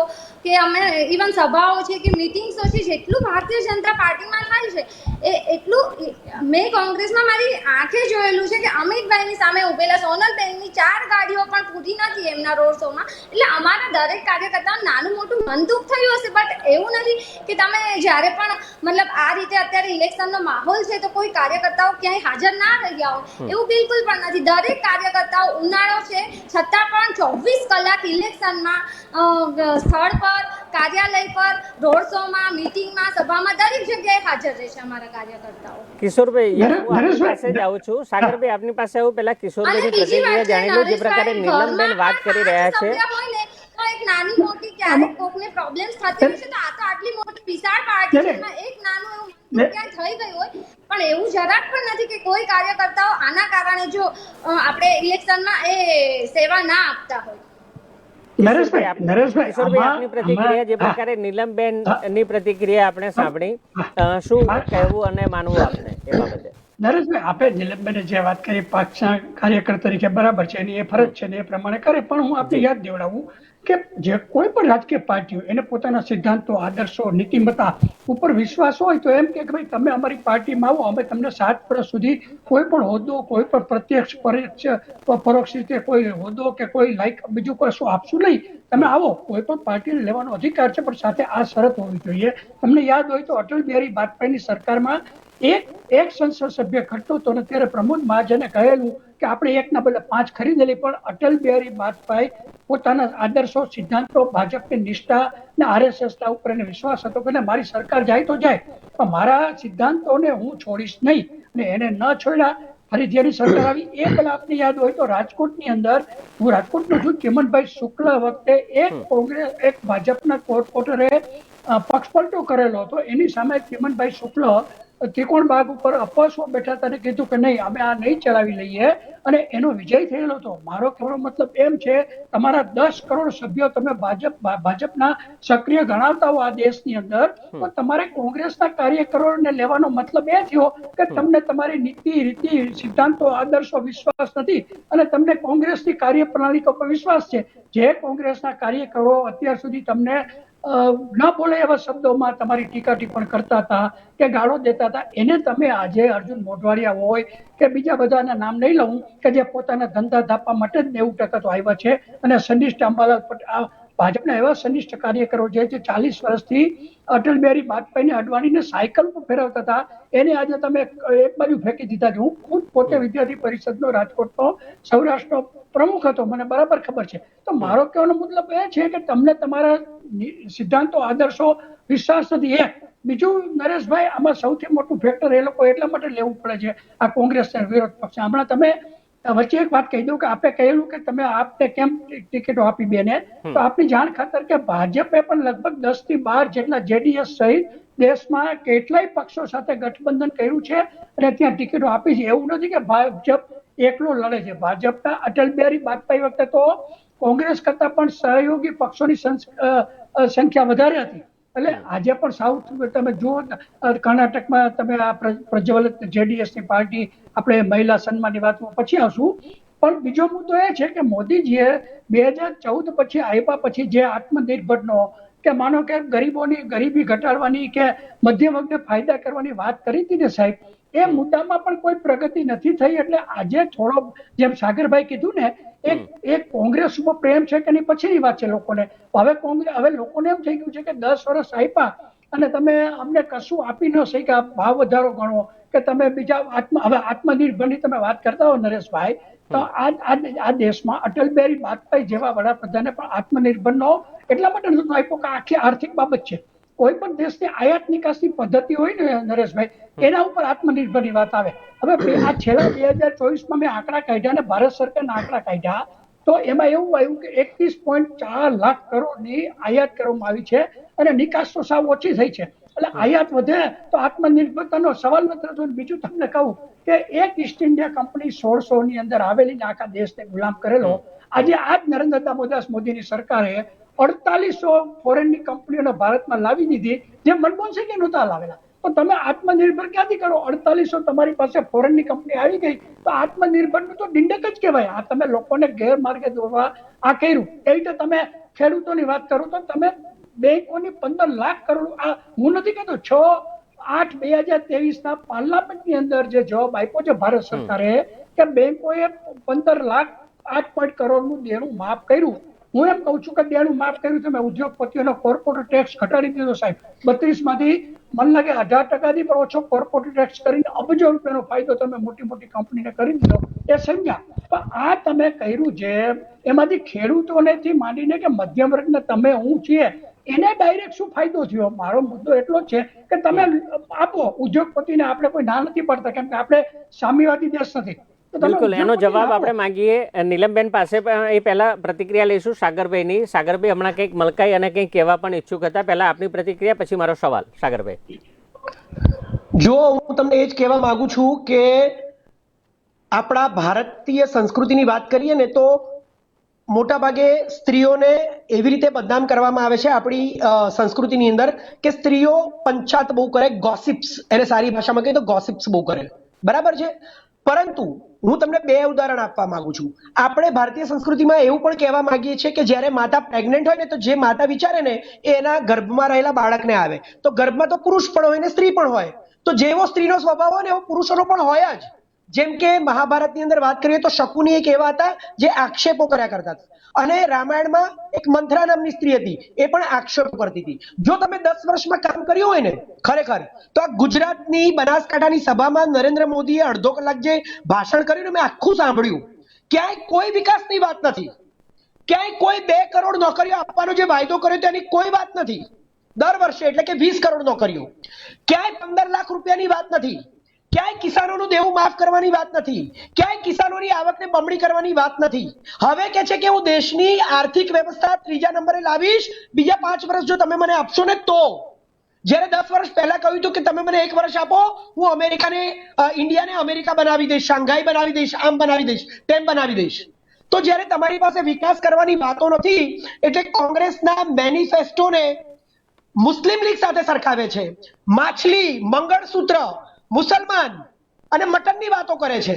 કે અમે ઇવન સભાઓ છે કે મિટિંગ્સો છે, જેટલું ભારતીય જનતા પાર્ટીમાં થાય છે એટલું મેં કોંગ્રેસમાં મારી આંખે જોયેલું છે કે અમિતભાઈની સામે ઉભેલા સોનલબેનની 4 ગાડીઓ પણ પૂરી નથી એમના રોડ શોમાં. એટલે અમારા દરેક કાર્યકર્તાઓ નાનું મોટું મન દુઃખ થયું હશે, બટ એવું નથી કે તમે જ્યારે પણ મતલબ આ રીતે અત્યારે ઇલેક્શનનો માહોલ છે તો કોઈ કાર્યકર્તાઓ ક્યાંય હાજર ના રહ્યા હોય, એવું બિલકુલ પણ નથી. દરેક કાર્યકર્તાઓ ઉનાળો છે છતાં પણ 24 કલાક ઇલેક્શનમાં સ્થળ પર, કાર્યાલય પર, રોડ શોમાં, મીટિંગમાં, સભામાં દરેક જગ્યાએ હાજર રહેશે અમારા કાર્યકર્તાઓ. કિશોરભાઈ આપની પાસે જ આવું છું. સાગરભાઈ આપની પાસે આવું, પહેલા કિશોરભાઈની પ્રતિક્રિયા જાણી લો. જે પ્રકારે નીલમબેન વાત કરી રહ્યા છે, એક નાની મોટી ક્યારેક કોકને પ્રોબ્લેમ્સ થતી હોય છે, તો આ તો આટલી મોટી વિશાળ પાર્ટી છે, એમાં એક નાનું એવું ક્યાંય થઈ ગયું હોય, પણ એવું જરાક પણ નથી કે કોઈ કાર્યકર્તાઓ આના કારણે જો આપણે ઇલેક્શનમાં એ સેવા ના આપતા હોય. કિશોરભાઈ આપની પ્રતિક્રિયા, જે પ્રકારે નીલમબેન ની પ્રતિક્રિયા આપણે સાંભળી, શું કહેવું અને માનવું આપને એ બાબતે? નરેશભાઈ, આપણે નીલમબેને જે વાત કરી પક્ષના કાર્યકર તરીકે બરાબર છે, એની એ ફરજ છે ને એ પ્રમાણે કરે, પણ હું આપને યાદ દેવડાવું કે જે કોઈ પણ રાજકીય પાર્ટી હોય એને પોતાના સિદ્ધાંતો, આદર્શો, નીતિમત્તા ઉપર વિશ્વાસ હોય તો એમ કે ભાઈ તમે અમારી પાર્ટીમાં આવો, અમે તમને 7 વર્ષ સુધી કોઈ પણ હોદ્દો, કોઈ પણ પ્રત્યક્ષ પરોક્ષ રીતે કોઈ હોદ્દો કે કોઈ લાયક બીજું કશું આપશું નહીં. તમે આવો, કોઈ પણ પાર્ટીને લેવાનો અધિકાર છે, પણ સાથે આ શરત હોવી જોઈએ. તમને યાદ હોય તો અટલ બિહારી વાજપેયીની સરકારમાં એક સંસદ સભ્ય ઘટતો હતો, ત્યારે પ્રમોદ મહાજને કહેલું કે આપણે 1ના બદલે 5 ખરીદેલી, પણ અટલ બિહારી વાજપેયી પોતાના આદર્શો, સિદ્ધાંતો, ભાજપની નિષ્ઠા ને RSS ના ઉપર એને વિશ્વાસ હતો કે મારી સરકાર જાય તો જાય, પણ મારા સિદ્ધાંતોને હું છોડીશ નહીં, અને એને ન છોડ્યા. ફરી જેની સરકાર આવી એ પહેલા આપને યાદ હોય તો રાજકોટની અંદર હું રાજકોટનો છું, ચિમનભાઈ શુક્લ વખતે એક ભાજપના કોર્પોરેટરે પક્ષપલટો કરેલો હતો. એની સામે ચિમનભાઈ શુક્લ ત્રિકોણ બાગ ઉપર અપવાસમાં બેઠા હતા અને કીધું કે નહીં, અમે આ નહીં ચલાવી લઈએ, અને એનો વિજય થયેલો હતો. મારો કહેવાનો મતલબ એમ છે, તમારા 10 કરોડ સભ્યો તમે ભાજપના સક્રિય ગણાવતા હો આ દેશની અંદર, તો તમારે કોંગ્રેસના કાર્યકરોને લેવાનો મતલબ એ થયો કે તમને તમારી નીતિ, રીતિ, સિદ્ધાંતો, આદર્શો વિશ્વાસ નથી, અને તમને કોંગ્રેસની કાર્યપ્રણાલી પર વિશ્વાસ છે. જે કોંગ્રેસના કાર્યકરો અત્યાર સુધી તમને ન બોલે એવા શબ્દોમાં તમારી ટીકા ટિપ્પણ કરતા હતા કે ગાળો દેતા હતા, એને તમે આજે અર્જુન મોઢવાડિયા હોય કે બીજા બધાના નામ નહીં લઉં કે જે પોતાના ધંધા ધાપા માટે જ 90% તો આવ્યા છે, અને સનિષ્ઠ અંબાલાલ પટેલ ભાજપના એવા સનિષ્ઠ કાર્યકરો છે જે 40 વર્ષથી અટલ બિહારી વાજપેયીને અડવાણીને સાયકલ પર ફેરવતા હતા, એને આજે તમે એક બાજુ ફેંકી દીધા છે. હું ખુદ પોતે વિદ્યાર્થી પરિષદનો રાજકોટનો સૌરાષ્ટ્રનો પ્રમુખ હતો, મને બરાબર ખબર છે. તો મારો કહેવાનો મતલબ એ છે કે તમને તમારા સિદ્ધાંતો, આદર્શો વિશ્વાસ નથી. બીજું નરેશભાઈ, આમાં સૌથી મોટું ફેક્ટર એ લોકો એટલા માટે લેવું પડે છે આ કોંગ્રેસ વિરોધ પક્ષ. હમણાં તમે વચ્ચે એક વાત કહી દઉં કે આપે કહેલું કે તમે આપને કેમ ટિકિટો આપી બેને, તો આપની જાણ ખાતર કે ભાજપે પણ લગભગ 10 થી 12 જેટલા JDS સહિત દેશમાં કેટલાય પક્ષો સાથે ગઠબંધન કર્યું છે અને ત્યાં ટિકિટો આપી છે. એવું નથી કે ભાજપ એકલો લડે છે. ભાજપના અટલ બિહારી વાજપેયી વખતે તો કોંગ્રેસ કરતા પણ સહયોગી પક્ષોની સંખ્યા વધારે હતી. એટલે આજે પણ સાઉથ તમે જુઓ, કર્ણાટકમાં તમે આ પ્રજ્વલિત JDS ની પાર્ટી, આપણે મહિલા સન્માનની વાત પછી આવશું, પણ બીજો મુદ્દો એ છે કે મોદીજીએ 2014 પછી આવ્યા પછી જે આત્મનિર્ભરનો કે માનો કે ગરીબોની ગરીબી ઘટાડવાની કે મધ્યમ વર્ગને ફાયદા કરવાની વાત કરી હતી ને સાહેબ, એ મુદ્દામાં પણ કોઈ પ્રગતિ નથી થઈ. એટલે આજે થોડો, જેમ સાગરભાઈ કીધું ને એક કોંગ્રેસ ઉપર પ્રેમ છે કે નહીં પછીની વાત છે લોકોને. હવે લોકોને એમ થઈ ગયું છે કે 10 વર્ષ આપ્યા અને તમે અમને કશું આપી ન શક્યા, ભાવ વધારો ગણો કે તમે બીજા હવે આત્મનિર્ભરની તમે વાત કરતા હો નરેશભાઈ, તો આ દેશમાં અટલ બિહારી વાજપેયી જેવા વડાપ્રધાને પણ આત્મનિર્ભર નો એટલા માટે નહોતો આપ્યો કે આખી આર્થિક બાબત છે. કોઈ પણ દેશની આયાત નિકાસની પદ્ધતિ હોય ને નરેશભાઈ, એના ઉપર આત્મનિર્ભરની વાત આવે. હવે આ છેલ્લા 2024માં મેં આંકડા કાઢ્યા ને ભારત સરકારના આંકડા કાઢ્યા, તો એમાં એવું આવ્યું કે 31.4 લાખ કરોડની આયાત કરવામાં આવી છે અને નિકાસ તો સાવ ઓછી થઈ છે. એટલે આયાત વધે તો આત્મનિર્ભરતાનો સવાલ નથી થતો. બીજું તમને કહું કે એક ઈસ્ટ ઇન્ડિયા કંપની 1600 ની અંદર આવેલી આખા દેશને ગુલામ કરેલો, આજે આ જ નરેન્દ્ર દામોદાસ મોદીની સરકારે 4800 ફોરેનની કંપનીઓને ભારતમાં લાવી દીધી, જે મનમોહન સિંહે નહોતા લાવેલા. તો તમે આત્મનિર્ભર ક્યાંથી કરો? 4800 તમારી પાસે ફોરેનની કંપની આવી ગઈ તો આત્મનિર્ભરનું તો ડિંડક જ કહેવાય. આ તમે લોકોને ગેરમાર્ગે દોરવા આ કર્યું. એ રીતે તમે ખેડૂતોની વાત કરો તો તમે બેંકોની 15 લાખ કરોડ, આ હું નથી કહેતો, 6/8/2023 પાર્લામેન્ટની અંદર જે જવાબ આપ્યો છે ભારત સરકારે કે બેંકોએ 15 લાખ 8 કરોડનું દેણું માફ કર્યું. હું એમ કહું છું કે દેણું માફ કર્યું છે, મેં ઉદ્યોગપતિઓનો કોર્પોરેટ ટેક્સ ઘટાડી દીધો સાહેબ, 32 માંથી મને લાગે 18% પણ ઓછો કોર્પોરેટ ટેક્સ કરીને અબજો રૂપિયાનો ફાયદો તમે મોટી મોટી કંપનીને કરી દીધો, એ સમજ્યા. પણ આ તમે કર્યું છે એમાંથી ખેડૂતોનેથી માંડીને કે મધ્યમ વર્ગને તમે હું છીએ એને ડાયરેક્ટ શું ફાયદો થયો? મારો મુદ્દો એટલો જ છે કે તમે આપો ઉદ્યોગપતિને, આપણે કોઈ ના નથી પડતા કેમ કે આપણે સામ્યવાદી દેશ નથી. બિલકુલ, એનો જવાબ આપણે માંગીએ નીલમબેન પાસે. એ પહેલા પ્રતિક્રિયા લઈશું સાગરભાઈની. સાગરભાઈ હમણાં કંઈક મલકાઈ અને કંઈક કહેવા પણ ઈચ્છુક હતા. પહેલા આપની પ્રતિક્રિયા, પછી મારો સવાલ. સાગરભાઈ, જો હું તમને એ જ કહેવા માંગુ છું કે આપણા ભારતીય સંસ્કૃતિની વાત કરીએ ને તો મોટા ભાગે સ્ત્રીઓને એવી રીતે બદનામ કરવામાં આવે છે આપણી સંસ્કૃતિની અંદર કે સ્ત્રીઓ પંચાત બહુ કરે, ગોસિપ્સ, એને સારી ભાષામાં કહીએ તો ગોસિપ્સ બહુ કરે, બરાબર છે. પરંતુ હું તમને 2 ઉદાહરણ આપવા માંગુ છું. આપણે ભારતીય સંસ્કૃતિમાં એવું પણ કહેવા માંગીએ છીએ કે જ્યારે માતા પ્રેગ્નન્ટ હોય ને તો જે માતા વિચારે ને એ એના ગર્ભમાં રહેલા બાળકને આવે. તો ગર્ભમાં તો પુરુષ પણ હોય ને સ્ત્રી પણ હોય, તો જેવો સ્ત્રીનો સ્વભાવ હોય ને એવો પુરુષોનો પણ હોય જ. જેમ કે મહાભારતની અંદર વાત કરીએ તો શકુની એક એવા હતા જે આક્ષેપો કર્યા કરતા હતા, અને રામાયણમાં એક મંથરા નામની સ્ત્રી હતી, એ પણ આક્ષેપો કરતી હતી. જો તમે 10 વર્ષમાં કામ કર્યું હોય ને ખરેખર, તો આ ગુજરાતની બનાસકાંઠાની સભામાં નરેન્દ્ર મોદીએ અડધો કલાક જે ભાષણ કર્યું ને મેં આખું સાંભળ્યું. ક્યાંય કોઈ વિકાસની વાત નથી, ક્યાંય કોઈ 2 કરોડ નોકરીઓ આપવાનો જે વાયદો કર્યો તેની કોઈ વાત નથી દર વર્ષે, એટલે કે 20 કરોડ નોકરીઓ. ક્યાંય 15 લાખ રૂપિયાની વાત નથી, ક્યાંય કિસાનોનું દેવું માફ કરવાની વાત નથી, ક્યાંય કિસાનોની આવકને બમણી કરવાની વાત નથી. હવે કે છે કે હું દેશની આર્થિક વ્યવસ્થા 3જા નંબરે લાવીશ બીજા 5 વર્ષ જો તમે મને આપશો ને તો. જ્યારે 10 વર્ષ પહેલા કહ્યું હતું કે તમે મને 1 વર્ષ આપો, હું ઇન્ડિયાને અમેરિકા બનાવી દઈશ, શાંઘાઈ બનાવી દઈશ, આમ બનાવી દઈશ, તેમ બનાવી દઈશ. તો જ્યારે તમારી પાસે વિકાસ કરવાની વાતો નથી એટલે કોંગ્રેસના મેનિફેસ્ટોને મુસ્લિમ લીગ સાથે સરખાવે છે. માછલી, મંગળસૂત્ર, મુસલમાન અને મટનની વાતો કરે છે.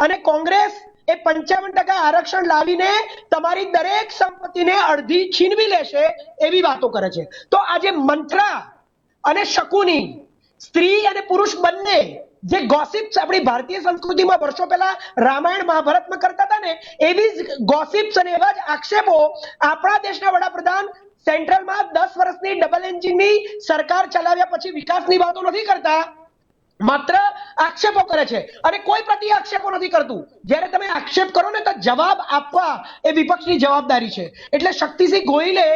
અને કોંગ્રેસ એ 55% આરક્ષણ લાવીને તમારી દરેક સંપત્તિને અડધી છીનવી લેશે એવી વાતો કરે છે. તો આજે મંત્રા અને શકુની, સ્ત્રી અને પુરુષ બંને જે ગોસિપ્સ આપણી ભારતીય સંસ્કૃતિમાં વર્ષો પહેલા રામાયણ મહાભારતમાં કરતા હતા ને, એવી જ ગોસિપ્સ અને એવા જ આક્ષેપો આપણા દેશના વડાપ્રધાન સેન્ટ્રલમાં 10 વર્ષની ડબલ એન્જિનની સરકાર ચલાવ્યા પછી વિકાસની વાતો નથી કરતા, માત્ર આક્ષેપો કરે છે અને કોઈ પ્રતિ આક્ષેપો નથી કરતું. જ્યારે તમે આક્ષેપ કરો ને તો જવાબ આપવા એ વિપક્ષની જવાબદારી છે. એટલે શક્તિસિંહ ગોહિલે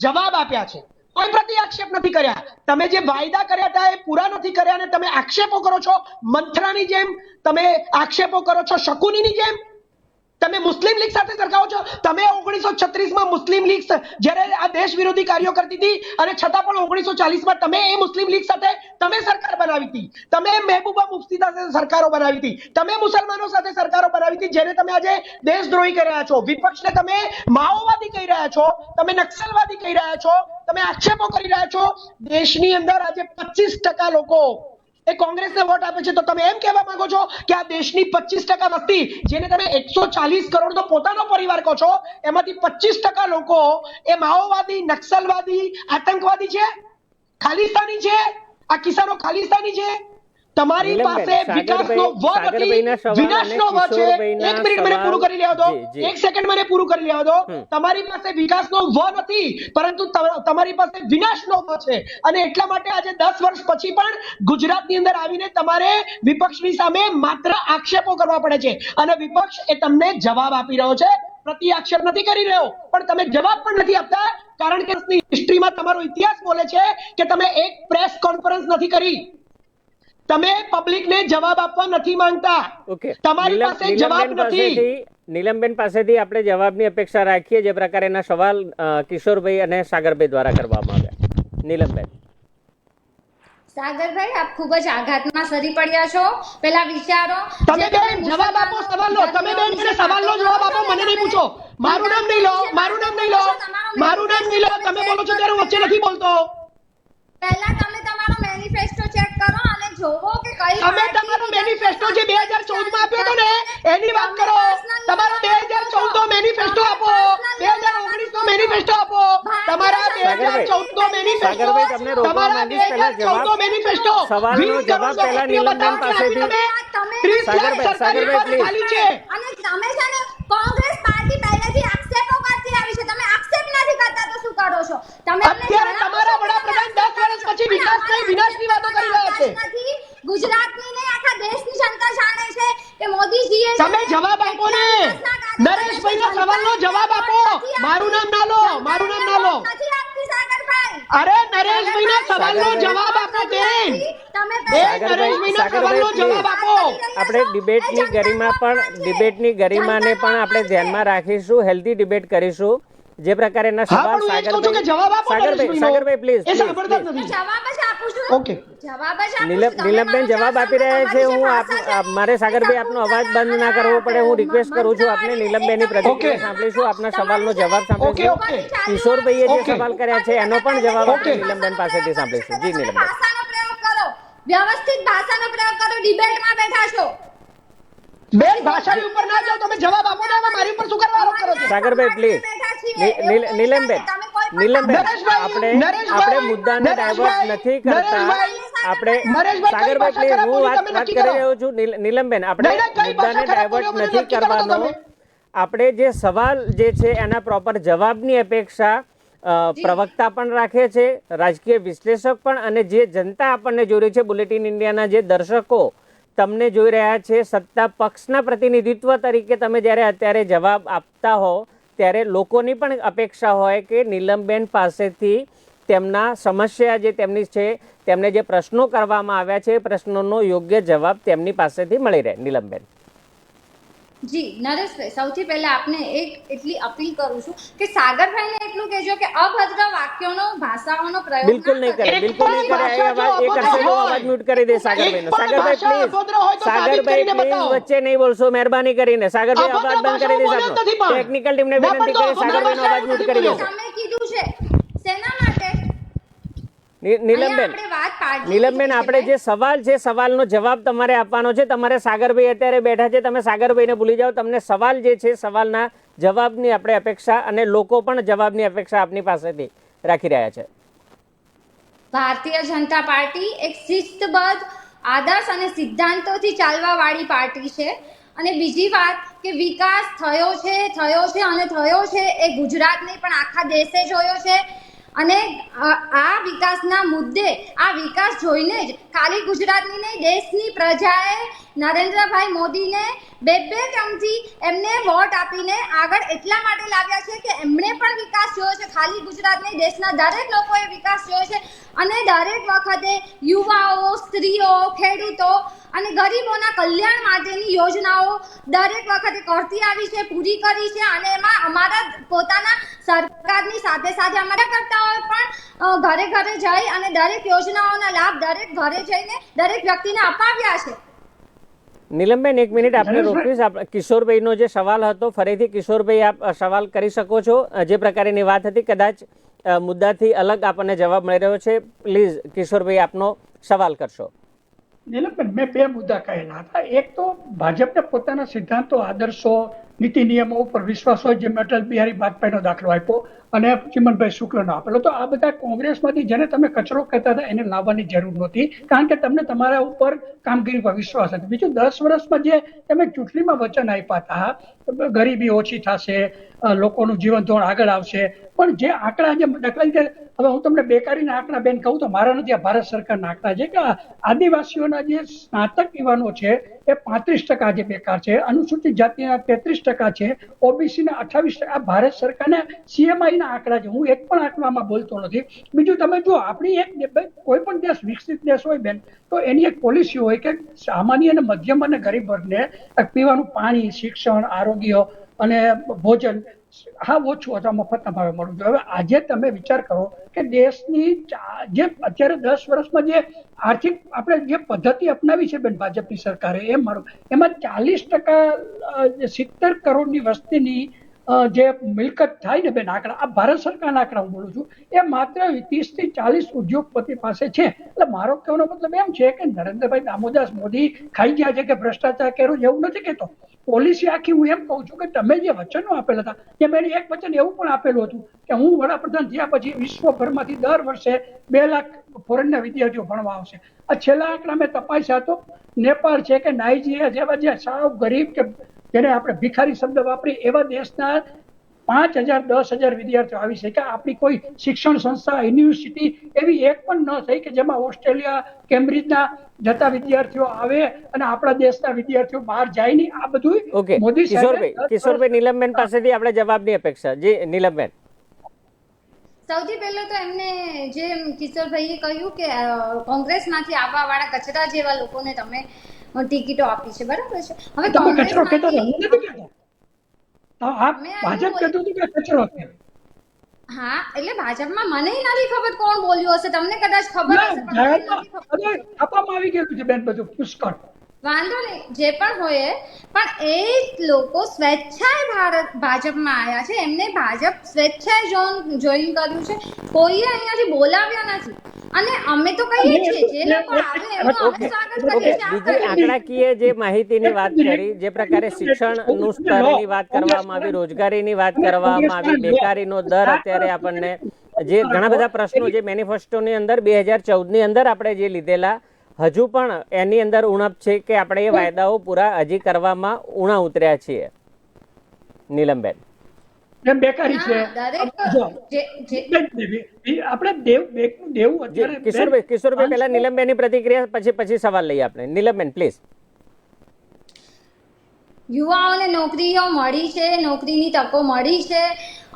જવાબ આપ્યા છે, કોઈ પ્રતિ આક્ષેપ નથી કર્યા. તમે જે વાયદા કર્યા હતા એ પૂરા નથી કર્યા અને તમે આક્ષેપો કરો છો મંથરાની જેમ, તમે આક્ષેપો કરો છો શકુનીની જેમ, તમે મુસ્લિમ લીગ સાથે સરખાવો છો. તમે 1936માં મુસ્લિમ લીગ જ્યારે આ દેશ વિરોધી કાર્યો કરતી હતી અને છતાં પણ 1940માં તમે એ મુસ્લિમ લીગ સાથે તમે સરકાર બનાવી હતી, તમે મહેબૂબા મુફ્તી સાથે સરકારો બનાવી હતી, તમે મુસલમાનો સાથે સરકારો બનાવી હતી, જેને તમે આજે દેશદ્રોહી કહી રહ્યા છો, વિપક્ષને તમે માઓવાદી કહી રહ્યા છો, તમે નક્સલવાદી કહી રહ્યા છો, તમે આક્ષેપો કરી રહ્યા છો. દેશની અંદર આજે 25% લોકો એ કોંગ્રેસને વોટ આપે છે. તો તમે એમ કહેવા માંગો છો કે આ દેશની 25% વસ્તી, જેને તમે 140 કરોડનો પોતાનો પરિવાર કહો છો, એમાંથી 25% લોકો એ માઓવાદી, નક્સલવાદી, આતંકવાદી છે, ખાલિસ્તાની છે? આ કિસાનો ખાલિસ્તાની છે? તમારી પાસે વિકાસનો વ નથી, વિનાશનો વ છે. 1 મિનિટ મને પૂરું કરી લેવા દો, 1 સેકન્ડ મને પૂરું કરી લેવા દો. તમારી પાસે વિકાસનો વ નથી, પરંતુ તમારી પાસે વિનાશનો વ છે. અને એટલા માટે આજે 10 વર્ષ પછી પણ ગુજરાતની અંદર આવીને તમારે વિપક્ષની સામે માત્ર આક્ષેપો કરવા પડે છે, અને વિપક્ષ એ તમને જવાબ આપી રહ્યો છે. પ્રતિ આક્ષેપ નથી કરી રહ્યો, પણ તમે જવાબ પણ નથી આપતા, કારણ કે હિસ્ટ્રીમાં તમારો ઇતિહાસ બોલે છે કે તમે એક પ્રેસ કોન્ફરન્સ નથી કરી, તમે પબ્લિકને જવાબ આપવા નથી માંગતા. ઓકે, તમારી પાસે જવાબ નથી. નીલમબેન પાસેથી આપણે જવાબની અપેક્ષા રાખીએ જે પ્રકારેના સવાલ કિશોરભાઈ અને સાગરભાઈ દ્વારા કરવામાં આવ્યા. નીલમબેન. સાગરભાઈ, આપ ખૂબ જ આઘાતમાં સરી પડ્યા છો. પેલા વિચારો. તમે બેન જવાબ આપો સવાલનો. તમે બેન મને સવાલનો જવાબ આપો, મને નહીં પૂછો. મારું નામ નહીં લો, મારું નામ નહીં લો, મારું નામ નહીં લો. તમે બોલો છો ત્યારે વચ્ચે નથી બોલતો. પહેલા તમે તમારો મેનિફેસ્ટો ચેક કરો અને જોવો કે કઈ તમે તમારો મેનિફેસ્ટો જે 2014 માં આપ્યો હતો ને એની વાત કરો. તમારો 2014 નો મેનિફેસ્ટો આપો, 2019 નો મેનિફેસ્ટો આપો. તમારા 2014 નો મેનિફેસ્ટો, સાગરભાઈ તમને રોકવા માંગીશ. પહેલા જવાબ, સવાલનો જવાબ પહેલા નીલમબેન પાસેથી. સાગરભાઈ પ્લીઝ. અને તમે છે ને કોંગ્રેસ પાર્ટી પહેલેથી આક્ષેપો કરતી આવી છે, તમે આક્ષેપ નથી કરતા તો શું કરો છો તમે? અત્યારે તમારા વડાપ્રધાન 10 વર્ષ પછી વિકાસ નહીં વિનાશની વાતો કરી રહ્યા છે. ગુજરાતની નહીં આખા દેશની જનતા જાણે છે કે મોદીજીએ. તમે જવાબ આપો ને. નરેશભાઈના સવાલનો જવાબ આપો. મારું નામ ના લો, મારું નામ ના લો. નથી આપતી સાગરભાઈ. અરે નરેશભાઈના સવાલનો જવાબ આપો બેન. નરેશભાઈના સવાલનો જવાબ આપો. આપણે ડિબેટની ગરિમાને પણ આપણે ધ્યાનમાં રાખીશું, હેલ્ધી ડિબેટ કરીશું. જે પ્રકારેના સવાલ સાગરભાઈ પ્લીઝ. નીલમબેન જવાબ આપી રહ્યા છે. હું મારે સાગરભાઈ આપનો અવાજ બંધ ના કરવો પડે, હું રિક્વેસ્ટ કરું છું. આપણે નીલમબેનની પ્રતિક્રિયા સાંભળીશું, આપના સવાલનો જવાબ સાંભળીશું. કિશોરભાઈએ જે સવાલ કર્યા છે એનો પણ જવાબ આપણે નીલમબેન પાસેથી સાંભળીશું. જી નીલમબેન. વ્યવસ્થિત ભાષાનો પ્રયોગ કરો. ડિબેટમાં બેઠા છો બેન, ભાષાની ઉપર ના જાઓ. તમે જવાબ આપો ને, મારી ઉપર શું કરવા આરોપ કરો છો? સાગરભાઈ પ્લીઝ. નીલમબેન આપણે મુદ્દાને ડાયવર્ટ નથી કરતા. આપણે સાગરભાઈ પ્લીઝ, હું વાત કરી રહ્યો છું. નીલમબેન, આપણે મુદ્દાને ડાયવર્ટ નથી કરવાનો. આપણે જે સવાલ જે છે એના પ્રોપર જવાબની અપેક્ષા પ્રવક્તા પણ રાખે છે, રાજકીય વિશ્લેષક પણ, અને જે જનતા આપણને જોઈ રહી છે, બુલેટિન ઇન્ડિયાના જે દર્શકો તમને જોઈ રહ્યા છે, સત્તા પક્ષના પ્રતિનિધિત્વ તરીકે તમે જ્યારે અત્યારે જવાબ આપતા હો ત્યારે લોકોની પણ અપેક્ષા હોય કે નીલમબેન પાસેથી તેમના સમસ્યા જે તેમની છે, તેમને જે પ્રશ્નો કરવામાં આવ્યા છે એ પ્રશ્નોનો યોગ્ય જવાબ તેમની પાસેથી મળી રહે. નીલમબેન. જી નરેશભાઈ, સૌથી પહેલા આપને એટલી અપીલ કરું છું કે સાગરભાઈને એટલું કહેજો કે અભદ્ર વાક્યોનો ભાષાઓનો પ્રયોગ બિલકુલ નહીં કરે, બિલકુલ નહીં કરે. એ કરશે તો અવાજ મ્યુટ કરી દે સાગરભાઈનો. સાગરભાઈ પ્લીઝ વચ્ચે નહીં બોલશો, મહેરબાની કરીને. સાગરભાઈ અવાજ બંધ કરી દેજો. આપનો ટેકનિકલ ટીમને વિનંતી કરી સાગરભાઈનો અવાજ મ્યુટ કરી દેજો. તમે કીધું છે શેના માટે? નીલમબેન, આપણે જે સવાલ છે સવાલનો જવાબ તમારે આપવાનો છે. તમારે સાગરભાઈ અત્યારે બેઠા છે, તમે સાગરભાઈને ભૂલી જાઓ. તમને સવાલ જે છે સવાલના જવાબની આપણે અપેક્ષા, અને લોકો પણ જવાબની અપેક્ષા આપની પાસેથી રાખી રહ્યા છે. ભારતીય જનતા પાર્ટી એક શિસ્તબદ્ધ આદર્શ અને સિદ્ધાંતોથી ચાલવા વાળી પાર્ટી છે. અને બીજી વાત કે વિકાસ થયો છે અને થયો છે એ ગુજરાત નહીં પણ આખા દેશે જોયો છે. અને આ વિકાસના મુદ્દે, આ વિકાસ જોઈને જ ખાલી ગુજરાતની નહીં દેશની પ્રજાએ નરેન્દ્રભાઈ મોદીને બે ટર્મથી એમને વોટ આપીને આગળ એટલા માટે લાવ્યા છે કે એમણે પણ વિકાસ જોયો છે. ખાલી ગુજરાત નહીં, દેશના દરેક લોકોએ વિકાસ જોયો છે. અને દરેક વખતે યુવાઓ, સ્ત્રીઓ, ખેડૂતો અને ગરીબોના કલ્યાણ માટેની યોજનાઓ દરેક વખતે કરતી આવી છે, પૂરી કરી છે. અને એમાં અમારા પોતાના સરકારની સાથે સાથે અમારા કરતાઓએ પણ ઘરે ઘરે જઈ અને દરેક યોજનાઓના લાભ દરેક ઘરે જઈને દરેક વ્યક્તિને અપાવ્યા છે. નીલમબેન, એક મિનિટ આપણે રોકીશ. કિશોરભાઈનો જે સવાલ હતો, ફરીથી કિશોરભાઈ આપ સવાલ કરી શકો છો. જે પ્રકારની વાત હતી કદાચ મુદ્દાથી અલગ આપણને જવાબ મળી રહ્યો છે. પ્લીઝ કિશોરભાઈ આપનો સવાલ કરશો. નીલમબેન, મેં બે મુદ્દા કહેલા હતા. એક તો ભાજપને પોતાના સિદ્ધાંતો, આદર્શો, નીતિ નિયમો ઉપર વિશ્વાસ હોય, જેમ અટલ બિહારી વાજપેયીનો દાખલો આપ્યો અને ચિમનભાઈ શુક્લનો આપેલો. તો આ બધા કોંગ્રેસમાંથી જેને તમે કચરો કહેતા હતા એને લાવવાની જરૂર નહોતી, કારણ કે તમને તમારા ઉપર કામગીરી પર વિશ્વાસ હતો. બીજું 10 વર્ષમાં જે તમે ચૂંટણીમાં વચન આપ્યા હતા, ગરીબી ઓછી થશે, લોકોનું જીવન ધોરણ આગળ આવશે, પણ જે આંકડા જે દાખલા રીતે હવે હું તમને બેકારીના આંકડા બેન કહું તો મારા નથી, આ ભારત સરકારના આંકડા છે કે આદિવાસીઓના જે સ્નાતક યુવાનો છે એ 35% જે બેકાર છે, અનુસૂચિત જાતિના 33% છે, ઓબીસી ના 28%. આ ભારત સરકારના CMI ના આંકડા છે, હું એક પણ આંકડામાં બોલતો નથી. બીજું તમે જો આપણી એક કોઈ પણ દેશ વિકસિત દેશ હોય બેન તો એની એક પોલિસી હોય કે સામાન્ય અને મધ્યમ અને ગરીબ વર્ગને પીવાનું પાણી, શિક્ષણ, આરોગ્ય અને ભોજન હા ઓછું અથવા મફતના ભાવે મળવું જોઈએ. હવે આજે તમે વિચાર કરો કે દેશની જે અત્યારે 10 વર્ષમાં જે આર્થિક આપણે જે પદ્ધતિ અપનાવી છે બેન ભાજપની સરકારે, એમાં 40% 70 કરોડની વસ્તીની જે મિલકત થાય ને બેન, આંકડા આ ભારત સરકારના આંકડા હું બોલું છું, એ માત્ર 30 થી 40 ઉદ્યોગપતિ પાસે છે. એટલે મારો કહેવાનો મતલબ એમ છે કે નરેન્દ્રભાઈ દામોદાસ મોદી ખાઈ ગયા છે કે ભ્રષ્ટાચાર કર્યો એવું નથી કહેતો. પોલિસી આખી હું એમ કહું છું કે તમે જે વચનો આપેલા હતા, કે મેં એક વચન એવું પણ આપેલું હતું કે હું વડાપ્રધાન થયા પછી વિશ્વભરમાંથી દર વર્ષે 2 લાખ ફોરેનના વિદ્યાર્થીઓ ભણવા આવશે. આ છેલ્લા આંકડા મેં તપાસ્યા તો નેપાળ છે કે નાઇજીરિયા જેવા જે સાવ ગરીબ કે જેને આપણે ભિખારી શબ્દ વાપરી એવા દેશના 5,000 10,000 વિદ્યાર્થીઓ આવી છે કે આપણી કોઈ શિક્ષણ સંસ્થા, યુનિવર્સિટી એવી એક પણ ન થઈ કે જેમાં ઓસ્ટ્રેલિયા, કેમ્બ્રિજના જતા વિદ્યાર્થીઓ આવે અને આપણા દેશના વિદ્યાર્થીઓ બહાર જાય નહીં. આ બધું મોદી કિશોરભાઈ નીલમબેન પાસેથી આપણે જવાબની અપેક્ષા. જી નીલમબેન. સૌથી પહેલા તો એમને જે કિશોરભાઈએ કહ્યું કે કોંગ્રેસમાંથી આવવા વાળા કચરા જેવા લોકોને તમે ટિકિટો આપી છે, બરાબર છે. હવે કચરો કહેતો ભાજપ કહેતું હતું કે કચરો છે. હા, એટલે ભાજપમાં મને નથી ખબર કોણ બોલ્યું હશે, તમને કદાચ ખબર હશે. આપવામાં આવી ગયું છે બેન બધું પુષ્કળ. વાંધો નહીં, જે પણ હોય, પણ એ લોકો સ્વેચ્છાએ ભાજપમાં આવ્યા છે, એમને ભાજપ સ્વેચ્છાએ જોઈન કર્યું છે, કોઈએ અહીંયાથી બોલાવ્યા નથી. અને અમે તો કહીએ છીએ જે લોકો આવે એનું અમે સ્વાગત કરીએ છીએ. બીજી આંકડાકીય જે માહિતીની વાત કરી, જે પ્રકારે શિક્ષણનું સ્તરની વાત કરવામાં આવી, રોજગારીની વાત કરવામાં આવી, બેકારીનો દર અત્યારે આપણને જે ઘણા બધા પ્રશ્નો જે મેનિફેસ્ટોની અંદર 2014 ની અંદર આપણે જે લીધેલા હજુ પણ એની અંદર ઉણપ છે કે આપણે એ વાયદાઓ પૂરા હજી કરવામાં ઉણા ઉતર્યા છીએ. નીલમબેન. બેકારી છે કિશોરભાઈ પહેલા નીલમબેનની પ્રતિક્રિયા, પછી સવાલ લઈએ આપણે. નીલમબેન પ્લીઝ. યુવાઓને નોકરીઓ મળી છે, નોકરીની તકો મળી છે,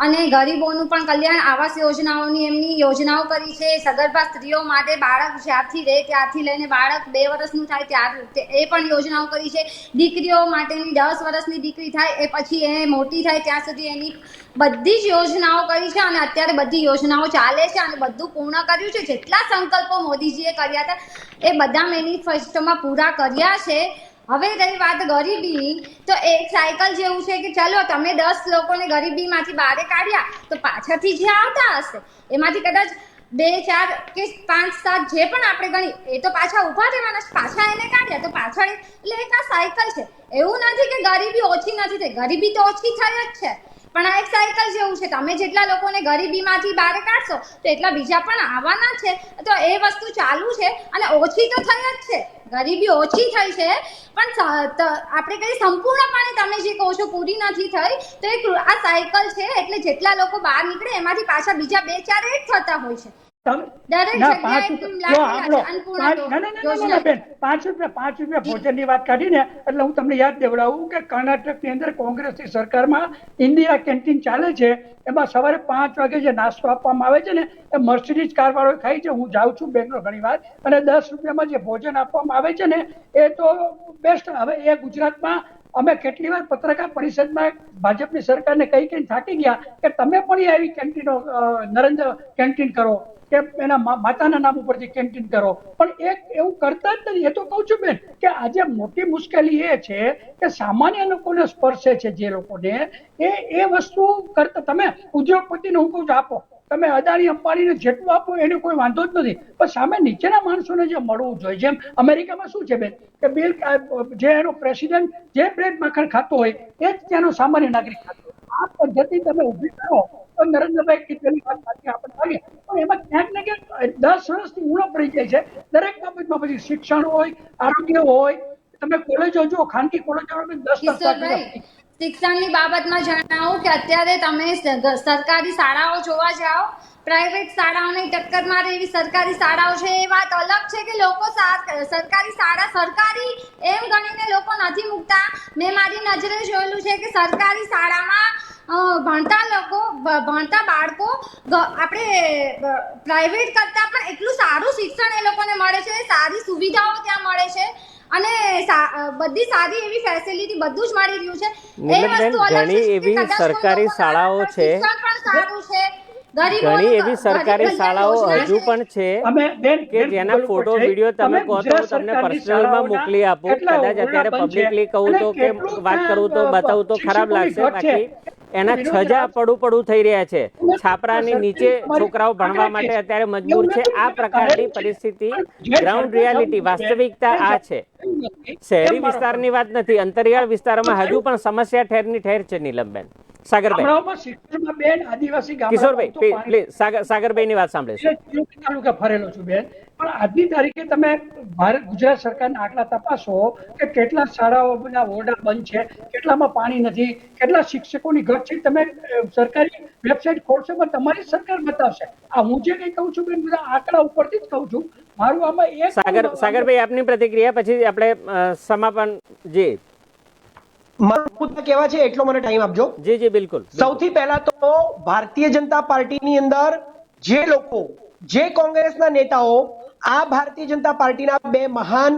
અને ગરીબોનું પણ કલ્યાણ, આવાસ યોજનાઓની એમની યોજનાઓ કરી છે. સગર્ભા સ્ત્રીઓ માટે બાળક જ્યારથી રહે ત્યારથી લઈને બાળક 2 વર્ષનું થાય ત્યાર એ પણ યોજનાઓ કરી છે. દીકરીઓ માટેની 10 વર્ષની દીકરી થાય એ પછી એ મોટી થાય ત્યાં સુધી એની બધી જ યોજનાઓ કરી છે, અને અત્યારે બધી યોજનાઓ ચાલે છે અને બધું પૂર્ણ કર્યું છે. જેટલા સંકલ્પો મોદીજીએ કર્યા હતા એ બધા મેનિફેસ્ટોમાં પૂરા કર્યા છે. હવે રહી વાત ગરીબીની, તો એક સાયકલ જેવું છે કે ચલો તમે 10 લોકોને ગરીબીમાંથી બહાર કાઢ્યા તો પાછળથી જે આવતા હશે એમાંથી કદાચ 2 4 કે 5 7 જે પણ આપણે ગણી એ તો પાછા ઉભા રહેવાના, પાછા એને કાઢ્યા તો પાછળ. એટલે એક આ સાયકલ છે. એવું નથી કે ગરીબી ઓછી નથી થઈ, ગરીબી તો ઓછી થઈ જ છે, પણ આ એક સાયકલ જેવું છે. તમે જેટલા લોકોને ગરીબીમાંથી બહાર કાઢશો તો એટલા બીજા પણ આવવાના છે. તો એ વસ્તુ ચાલુ છે અને ઓછી તો થઈ જ છે. ગરીબી ઓછી થઈ છે, પણ આપણે કઈ સંપૂર્ણપણે તમે જે કહો છો પૂરી નથી થઈ. તો એક આ સાયકલ છે, એટલે જેટલા લોકો બહાર નીકળે એમાંથી પાછા બીજા 2 4 એડ થતા હોય છે. દરેક જગ્યાએ 5 રૂપિયા ભોજનની વાત કાઢીને એટલે હું તમને યાદ દેવડાવું કે કર્ણાટકની અંદર કોંગ્રેસની સરકારમાં ઇન્દિરા કેન્ટીન ચાલે છે. એમાં સવારે 5 વાગે જે નાસ્તો આપવામાં આવે છે ને એ મર્સિડીઝ કાર વાળો ખાય છે. હું જાઉં છું બેંગ્લોર ઘણી વાર, અને 10 રૂપિયામાં જે ભોજન આપવામાં આવે છે ને એ તો બેસ્ટ. હવે એ ગુજરાતમાં અમે કેટલી વાર પત્રકાર પરિષદમાં ભાજપની સરકારને કઈ થાકી ગયા કે તમે પણ આવી કેન્ટીનો નરેન્દ્ર કેન્ટીન કરો કે એના માતાના નામ ઉપરથી કેન્ટીન કરો, પણ એક એવું કરતા જ નથી. એ તો કહું છું બેન કે આજે મોટી મુશ્કેલી એ છે કે સામાન્ય લોકોને સ્પર્શે છે જે લોકોને એ વસ્તુ કરતા. તમે ઉદ્યોગપતિને હું કહું છું આપો, તમે અદાણી અંબાણીને જેટલું આપો એને કોઈ વાંધો જ નથી, પણ સામે નીચેના માણસોને જે મળવું જોઈએ. જેમ અમેરિકામાં શું છે બેન કે બિલ જે એનો પ્રેસિડેન્ટ જે બ્રેડ માખણ ખાતો હોય એ જ ત્યાંનો સામાન્ય નાગરિક ખાતો હોય. આ પદ્ધતિ તમે ઊભી કરો તો નરેન્દ્રભાઈ કીધેલી વાત સાચી આપણને લાગે, પણ એમાં ક્યાંક ને ક્યાંક 10 વર્ષથી ઊણો પડી જાય છે દરેક બાબતમાં. પછી શિક્ષણ હોય, આરોગ્ય હોય, તમે કોલેજો જો ખાનગી કોલેજો 10 શિક્ષણની બાબતમાં જણાવું કે અત્યારે તમે સરકારી શાળાઓ જોવા જાઓ, પ્રાઇવેટ શાળાઓની ટક્કર મારે એવી સરકારી શાળાઓ છે. એ વાત અલગ છે કે લોકો સરકારી શાળા સરકારી એમ ગણીને લોકો નથી મૂકતા. મેં મારી નજરે જોયેલું છે કે સરકારી શાળામાં ભણતા બાળકો આપણે પ્રાઇવેટ કરતા પણ એટલું સારું શિક્ષણ એ લોકોને મળે છે, સારી સુવિધાઓ ત્યાં મળે છે અને બધી સારી એવી ફેસિલિટી બધું જ મળી રહ્યું છે. એ વસ્તુ અલગ છે. ઘણી એવી સરકારી શાળાઓ છે, ઘણી એવી સરકારી શાળાઓ હજુ પણ છે કે જેના ફોટો વિડીયો તમે કહો તો તમને પર્સનલમાં મોકલી આપું. કદાચ અત્યારે પબ્લિકલી કહું તો કે વાત કરું તો બતાવું તો ખરાબ લાગશે, બાકી એના છજા પડું થઈ રહ્યા છે. છાપરાની નીચે છોકરાઓ ભણવા માટે અત્યારે મજબૂર છે. આ પ્રકારની પરિસ્થિતિ, ગ્રાઉન્ડ રિયાલિટી, વાસ્તવિકતા આ છે. શહેરી વિસ્તારની વાત નથી, અંતરિયાળ વિસ્તારમાં હજુ પણ સમસ્યા ઠેરની ઠેર છે. નીલમબેન, સાગરભાઈ, કિશોરભાઈ પ્લીઝ સાગરભાઈ ની વાત સાંભળે. તાલુકા ફરેલો છું બેન, પણ આજની તારીખે તમે ગુજરાત સરકારના આંકડા તપાસો કે કેટલા શાળાઓ બધા ઓરડા બંધ છે, કેટલામાં પાણી નથી, કેટલા શિક્ષકોની ઘટ છે. તમે સરકારી વેબસાઇટ ખોલશો પણ તમારી સરકાર બતાવશે. આ હું જે કઈ કહું છું બેન બધા આંકડા ઉપરથી જ કહું છું. મારું આમાં સાગરભાઈ આપની પ્રતિક્રિયા, પછી આપણે સમાપન. જી, મારું કહેવા છે એટલો મને ટાઈમ આપજો. જી જી બિલકુલ. સૌથી પહેલા તો ભારતીય જનતા પાર્ટીની અંદર જે લોકો, જે કોંગ્રેસના નેતાઓ આ ભારતીય જનતા પાર્ટીના બે મહાન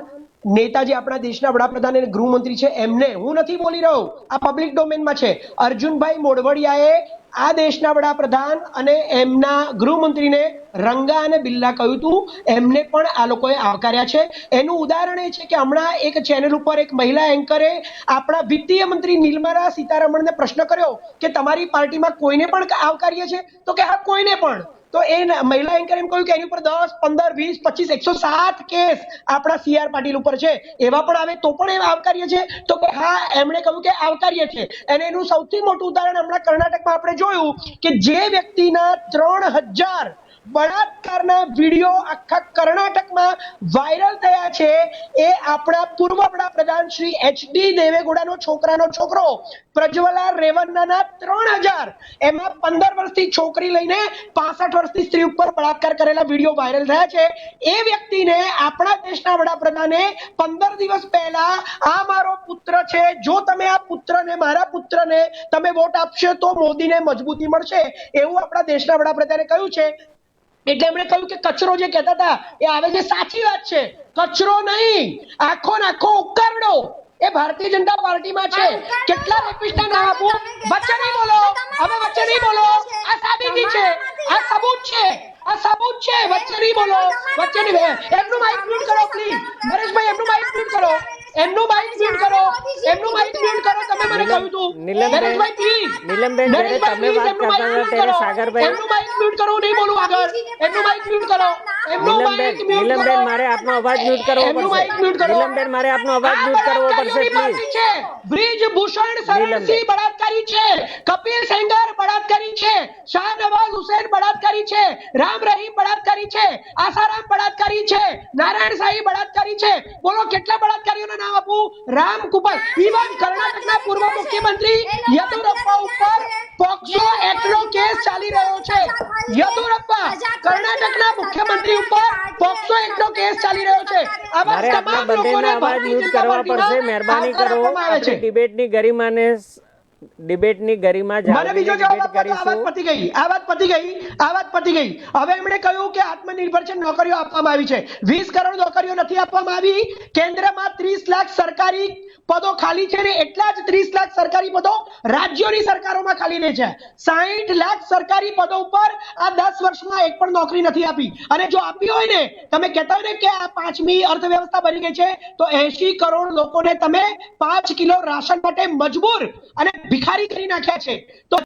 નેતા જે આપણા દેશના વડાપ્રધાન અને ગૃહમંત્રી છે એમને હું નથી બોલી રહ્યો, આ પબ્લિક ડોમેનમાં છે. અર્જુનભાઈ મોઢવાડિયાએ આ દેશના વડાપ્રધાન અને એમના ગૃહમંત્રીને રંગા અને બિલ્લા કહ્યું હતું, એમને પણ આ લોકોએ આવકાર્યા છે. એનું ઉદાહરણ એ છે કે હમણાં એક ચેનલ ઉપર એક મહિલા એન્કરે આપણા વિત્તીય મંત્રી નિર્મલા સીતારમણને પ્રશ્ન કર્યો કે તમારી પાર્ટીમાં કોઈને પણ આવકાર્ય છે, તો કે હા કોઈને પણ. તો એ મહિલા એન્કર એમ કહ્યું કે એની ઉપર 10, 15, 20, 25, 107 કેસ આપણા CR પાટીલ ઉપર છે, એવા પણ આવે તો પણ એ આવકાર્ય છે, તો કે હા એમણે કહ્યું કે આવકાર્ય છે. અને એનું સૌથી મોટું ઉદાહરણ હમણાં કર્ણાટકમાં આપણે જોયું કે જે વ્યક્તિના 3000 બળાત્કારના વિડીયો આખા કર્ણાટકમાં વાયરલ થયા છે એ આપણા પૂર્વ વડાપ્રધાન શ્રી HD દેવેગૌડાનો છોકરો પ્રજ્વલા રેવન્નાના 3000, એમાં 15 વર્ષથી છોકરી લઈને 65 વર્ષની સ્ત્રી ઉપર બળાત્કાર કરેલા વિડીયો વાયરલ થયા છે. એ વ્યક્તિને આપણા દેશના વડાપ્રધાને 15 દિવસ પહેલા આ મારો પુત્ર છે, જો તમે આ પુત્રને, મારા પુત્રને તમે વોટ આપશો તો મોદીને મજબૂતી મળશે, એવું આપણા દેશના વડાપ્રધાને કહ્યું છે. એટલે એમણે કહ્યું કે કચરો જે કહેતા હતા એ આવે છે, સાચી વાત છે. કચરો નહીં, આખો નાખો ઉકારડો એ ભારતીય જનતા પાર્ટીમાં છે. કેટલા રેપિસ્ટના નામ આપું? વચ્ચે નહીં બોલો, હવે વચ્ચે નહીં બોલો. આ સાબિતી છે, આ સબૂત છે, આ સબૂત છે. વચ્ચે નહીં બોલો, વચ્ચે નહીં. એમનું માઇક મ્યુટ કરો પ્લીઝ. નરેશભાઈ એમનું માઇક મ્યુટ કરો, એમનું માઇક મ્યુટ કરો, એમનું માઇક મ્યુટ કરો. તમે મને કહ્યું હતું નરેશભાઈ પ્લીઝ. નીલમબેન તમે વાત કરતા હતા ત્યારે સાગરભાઈ એમનું માઇક મ્યુટ કરો, નહીં બોલું આગળ. એમનું માઇક મ્યુટ કરો. નીલમબેન મારે આપનો અવાજ મ્યુટ કરવો પડશે. નીલમબેન મારે આપનો અવાજ મ્યુટ કરવો પડશે પ્લીઝ. બ્રિજભૂષણ શરણસિંહ બળાત્કારી છે, કપિલ સેંગર બળાત્કારી છે, શાહનવાઝ હુસૈન બળાત્કારી છે, રામ રહીમ બળાત્કારી છે, આસારામ બળાત્કારી છે, નારાયણ સાઈ બળાત્કારી છે. બોલો કેટલા બળાત્કારીઓના નામ આપું? રામ કુમાર. ઇવન કર્ણાટકના પૂર્વ મુખ્યમંત્રી યેદુરપ્પા ઉપર પોક્સો એક્ટનો કેસ ચાલી રહ્યો છે. યેદુરપ્પા કર્ણાટકના મુખ્યમંત્રી ઉપર પોક્સો એક્ટનો કેસ ચાલી રહ્યો છે. આવા તમામ લોકોને અવાજ મ્યુટ કરવા પડશે. મહેરબાની કરો. આપણે ડિબેટની ગરિમાને, ડિબેટની ગરિમા મને બીજો જવાબ આપો. આ વાત પતી ગઈ, આ વાત પતી ગઈ, આ વાત પતી ગઈ. હવે એમણે કહ્યું કે આત્મનિર્ભર છે, નોકરીઓ આપવામાં આવી છે. 20 કરોડ નોકરીઓ નથી આપવામાં આવી. કેન્દ્રમાં 30 લાખ સરકારી પદો ખાલી છે ને એટલા જ 30 લાખ સરકારી પદો રાજ્યોની સરકારોમાં ખાલી રહે છે. 60 લાખ સરકારી પદો ઉપર આ 10 વર્ષમાં એક પણ નોકરી નથી આપી. અને જો આપી હોય ને, તમે કહેતા હોય ને કે આ 5મી અર્થવ્યવસ્થા બની ગઈ છે, તો 80 કરોડ લોકોને તમે 5 કિલો રાશન માટે મજબૂર અને ભિખારી કરી નાખ્યા છે. તો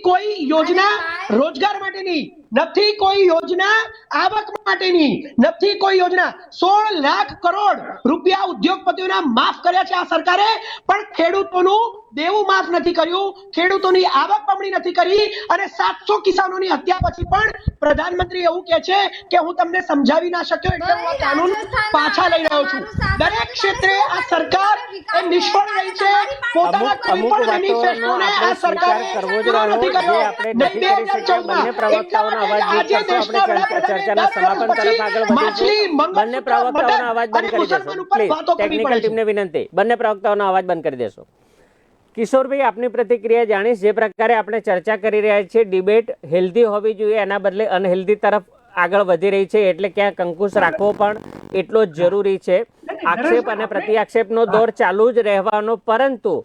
કોઈ યોજના રોજગાર માટે નહીં, નથી કોઈ યોજના આવક માટેની, નથી કોઈ યોજના. 16 લાખ કરોડ રૂપિયા ઉદ્યોગપતિઓના માફ કર્યા છે આ સરકારે, પણ ખેડૂતોનું દેવું માફ નથી કર્યું, ખેડૂતોની આવક બમણી નથી કરી. અને 700 કિસાનોની હત્યા પછી પણ પ્રધાનમંત્રી એવું કહે છે કે હું તમને સમજાવી ના શક્યો એટલે હું આ કાનૂન પાછા લઈ રહ્યો છું. દરેક ક્ષેત્રે આ સરકાર એ નિષ્ફળ રહી છે. પોતાના કોઈ પણ મેનિફેસ્ટોને આ સરકારે કરવો જ રહ્યો જે આપણે નથી કરી શક્યા. બંને પ્રવક્તાઓનો અવાજ બંધ કરશો. આપણે ચર્ચાના સમાપન તરફ આગળ વધીશું. બંને પ્રવક્તાઓનો અવાજ બંધ કરી દેશો પ્લીઝ. ટેકનિકલ ટીમને વિનંતી, બંને પ્રવક્તાઓનો અવાજ બંધ કરી દેશો. કિશોરભાઈ, આપની પ્રતિક્રિયા જાણીશ. જે પ્રકારે આપણે ચર્ચા કરી રહ્યા છીએ, ડિબેટ હેલ્ધી હોવી જોઈએ, એના બદલે અનહેલ્ધી તરફ આગળ વધી રહી છે, એટલે ક્યાંક અંકુશ રાખવો પણ એટલો જ જરૂરી છે. આક્ષેપ અને પ્રતિઆક્ષેપનો દોર ચાલુ જ રહેવાનો, પરંતુ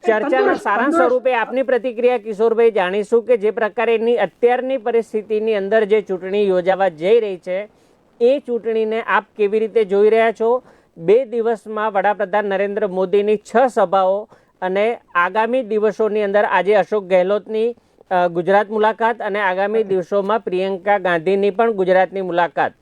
ચર્ચાના સારાંશ સ્વરૂપે આપની પ્રતિક્રિયા કિશોરભાઈ જાણીશું કે જે પ્રકારેની અત્યારની પરિસ્થિતિની અંદર જે ચૂંટણી યોજાવા જઈ રહી છે એ ચૂંટણીને આપ કેવી રીતે જોઈ રહ્યા છો? 2 દિવસમાં વડાપ્રધાન નરેન્દ્ર મોદીની 6 સભાઓ અને આગામી દિવસોની અંદર આજે અશોક ગેહલોતની ગુજરાત મુલાકાત અને આગામી દિવસોમાં પ્રિયંકા ગાંધીની પણ ગુજરાતની મુલાકાત.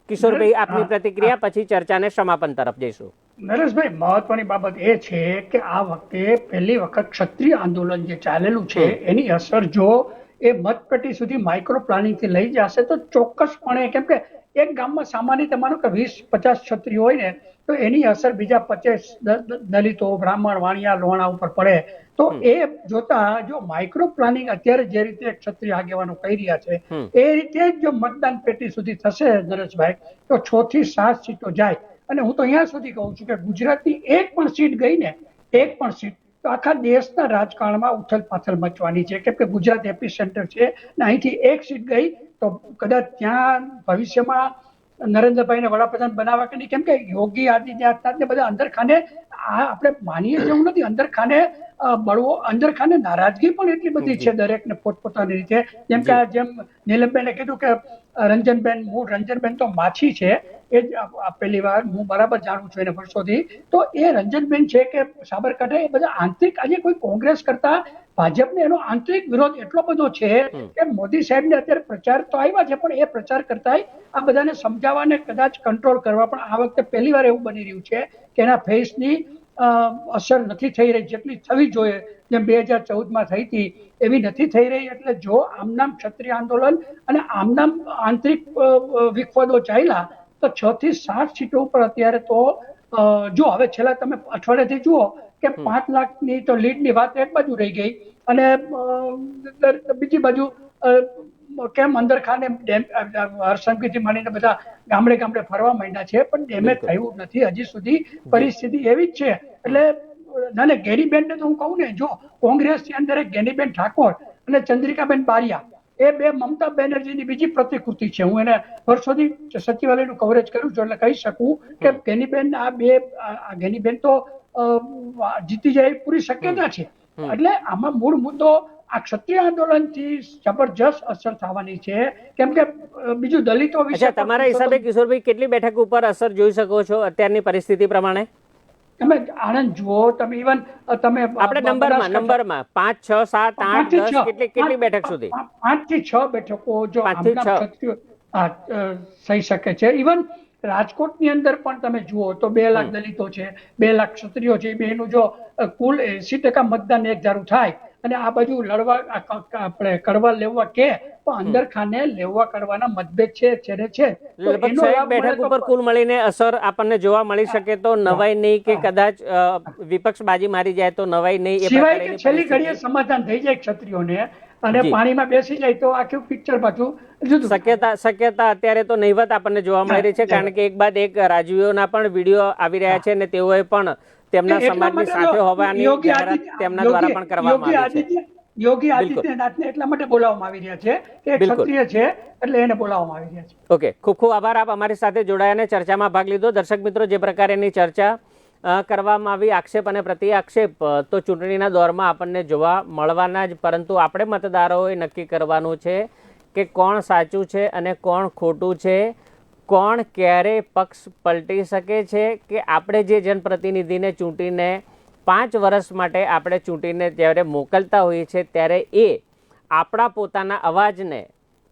કિશોરભાઈ, આપની પ્રતિક્રિયા, પછી ચર્ચાને સમાપન તરફ જઈશું. નરેશભાઈ, મહત્વની બાબત એ છે કે આ વખતે પહેલી વખત ક્ષત્રિય આંદોલન જે ચાલેલું છે એની અસર જો એ મતપેટી સુધી માઇક્રો પ્લાનિંગ થી લઈ જશે તો ચોક્કસપણે, કેમ કે એક ગામમાં સામાન્ય તમારો કે 20-50 ક્ષત્રિયો હોય ને તો એની અસર બીજા 50 દલિતો, બ્રાહ્મણ, વાણિયા, લોહાણા ઉપર પડે. તો એ જોતા જો માઇક્રો પ્લાનિંગ અત્યારે જે રીતે ક્ષત્રિય આગેવાનો કહી રહ્યા છે એ રીતે જો મતદાન પેટી સુધી થશે નરેશભાઈ, તો 6 થી 7 સીટો જાય. અને હું તો અહીંયા સુધી કહું છું કે ગુજરાતની એક પણ સીટ ગઈ ને, એક પણ સીટ, તો આખા દેશના રાજકારણમાં ઉથલ પાથલ મચવાની છે. કેમ કે ગુજરાત એપી સેન્ટર છે ને અહીંથી એક સીટ ગઈ તો કદાચ ત્યાં ભવિષ્યમાં નરેન્દ્રભાઈને વડાપ્રધાન બનાવવા કે નહીં, કેમ કે યોગી આદિત્યનાથને બધા અંદરખાને આપણે માનીએ જેવું નથી, અંદરખાને બળવો, અંદરખાને નારાજગી પણ એટલી બધી છે દરેકને પોતપોતાની રીતે. જેમ કે જેમ નીલમબેને કીધું કે રંજનબેન તો માછી છે, એ જ પહેલી વાર હું બરાબર જાણું છું એને વર્ષોથી. તો એ રંજનબેન છે કે સાબરકાંઠા, એ બધા આંતરિક, આજે કોઈ કોંગ્રેસ કરતા ભાજપને એનો આંતરિક વિરોધ એટલો બધો છે કે મોદી સાહેબને અત્યારે પ્રચાર તો આવ્યા છે પણ એ પ્રચાર કરતા આ બધાને સમજાવવાને કદાચ કંટ્રોલ કરવા પણ આ વખતે પહેલી વાર એવું બની રહ્યું છે કે એના ફેસની અસર નથી થઈ રહી જેટલી થવી જોઈએ. જેમ 2014માં થઈ હતી એવી નથી થઈ રહી. એટલે જો આમનામ ક્ષત્રિય આંદોલન અને આમનામ આંતરિક વિખવાદો ચાલ્યા તો 6 થી 7 સીટો ઉપર અત્યારે તો જો હવે છેલ્લા તમે અઠવાડિયાથી જુઓ કે 5 લાખની તો લીડની વાત એક બાજુ રહી ગઈ અને બીજી બાજુ કેમ અંદરખાને હરસંઘથી માંડીને બધા ગામડે ગામડે ફરવા માંડ્યા છે પણ ડેમેજ થયું નથી હજી સુધી. પરિસ્થિતિ એવી જ છે. એટલે નાને ગેનીબેનને તો હું કહું ને, જો કોંગ્રેસની અંદર ગેનીબેન ઠાકોર અને ચંદ્રિકાબેન બારિયા એ બે મમતા બેનર્જીની બીજી પ્રતિકૃતિ છે. હું એને વર્ષોથી સચિવાલયનું કવરેજ કરું છું એટલે કહી શકું કે ગેનીબેન ગેનીબેન તો જીતી જાય પૂરી શક્યતા છે. એટલે આમાં મૂળ મુદ્દો આ ક્ષત્રિય આંદોલનથી જબરજસ્ત અસર થવાની છે. કેમ કે બીજું દલિતો વિશે તમારા હિસાબે કિશોરભાઈ કેટલી બેઠક ઉપર અસર જોઈ શકો છો અત્યારની પરિસ્થિતિ પ્રમાણે? તમે આણંદ જુઓ, તમે ઇવન તમે આપણે નંબરમાં 5, 6, 7, 8, 10 કેટલી બેઠક સુધી? 5 થી 6 બેઠકો જો થઈ શકે છે. ઇવન રાજકોટની અંદર પણ તમે જુઓ તો 2 લાખ દલિતો છે, 2 લાખ ક્ષત્રિયો છે, બેનું જો કુલ 80% મતદાન એક ધારું થાય અને આ બાજુ લડવા આપણે કરવા લેવા કે અંદર ખાને લેવા કરવાના મતભેદ છે. બેઠક ઉપર કુલ મળીને અસર આપણને જોવા મળી શકે તો નવાઈ નહીં કે કદાચ વિપક્ષ બાજી મારી જાય તો નવાઈ નહીં, સિવાય કે છેલ્લી ઘડીએ સમાધાન થઈ જાય ક્ષત્રિયોને અને પાણીમાં બેસી જાય તો આખું પિક્ચર પાછું શક્યતા અત્યારે તો નહીવત આપણને જોવા મળી રહી છે. કારણ કે એક બાદ એક રાજવીઓના પણ વિડીયો આવી રહ્યા છે અને તેઓએ પણ તેમના સમાજની સાથે હોવાની જાહેરાત તેમના દ્વારા પણ કરવામાં આવી છે. યોગી આદિત્યનાથને એટલા માટે બોલાવવામાં આવી રહ્યા છે કે ક્ષત્રિય છે એટલે એને બોલાવવામાં આવી રહ્યા છે. ઓકે, ખૂબ ખૂબ આભાર આપ અમારી સાથે જોડાયા અને ચર્ચામાં ભાગ લીધો. દર્શક મિત્રો, જે પ્રકારેની ચર્ચા કરવામાં આવી, આક્ષેપ અને પ્રતિ આક્ષેપ તો ચૂંટણીના દોરમાં આપણને જોવા મળવાના જ, પરંતુ આપણે મતદારોએ નક્કી કરવાનું છે કે કોણ સાચું છે અને કોણ ખોટું છે, કોણ ક્યારે પક્ષ પલટી શકે છે, કે આપણે જે જનપ્રતિનિધિને ચૂંટીને 5 વર્ષ માટે આપણે ચૂંટીને જ્યારે મોકલતા હોઈએ છીએ ત્યારે એ આપણા પોતાના અવાજને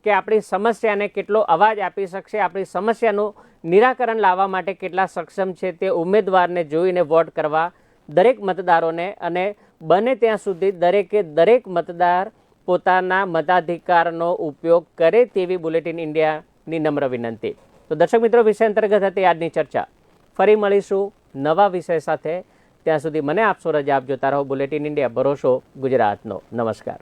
કે આપણી સમસ્યાને કેટલો અવાજ આપી શકશે, આપણી સમસ્યાનું નિરાકરણ લાવવા માટે કેટલા સક્ષમ છે તે ઉમેદવારને જોઈને વોટ કરવા દરેક મતદારોને, અને બને ત્યાં સુધી દરેકે દરેક મતદાર પોતાના મતાધિકારનો ઉપયોગ કરે તેવી બુલેટિન ઇન્ડિયાની નમ્ર વિનંતી. તો દર્શક મિત્રો, વિષય અંતર્ગત હતી આજની ચર્ચા. ફરી મળીશું નવા વિષય સાથે. ત્યાં સુધી મને આપશો રજા. આપ જોતા રહો બુલેટિન ઇન્ડિયા, ભરોસો ગુજરાતનો. નમસ્કાર.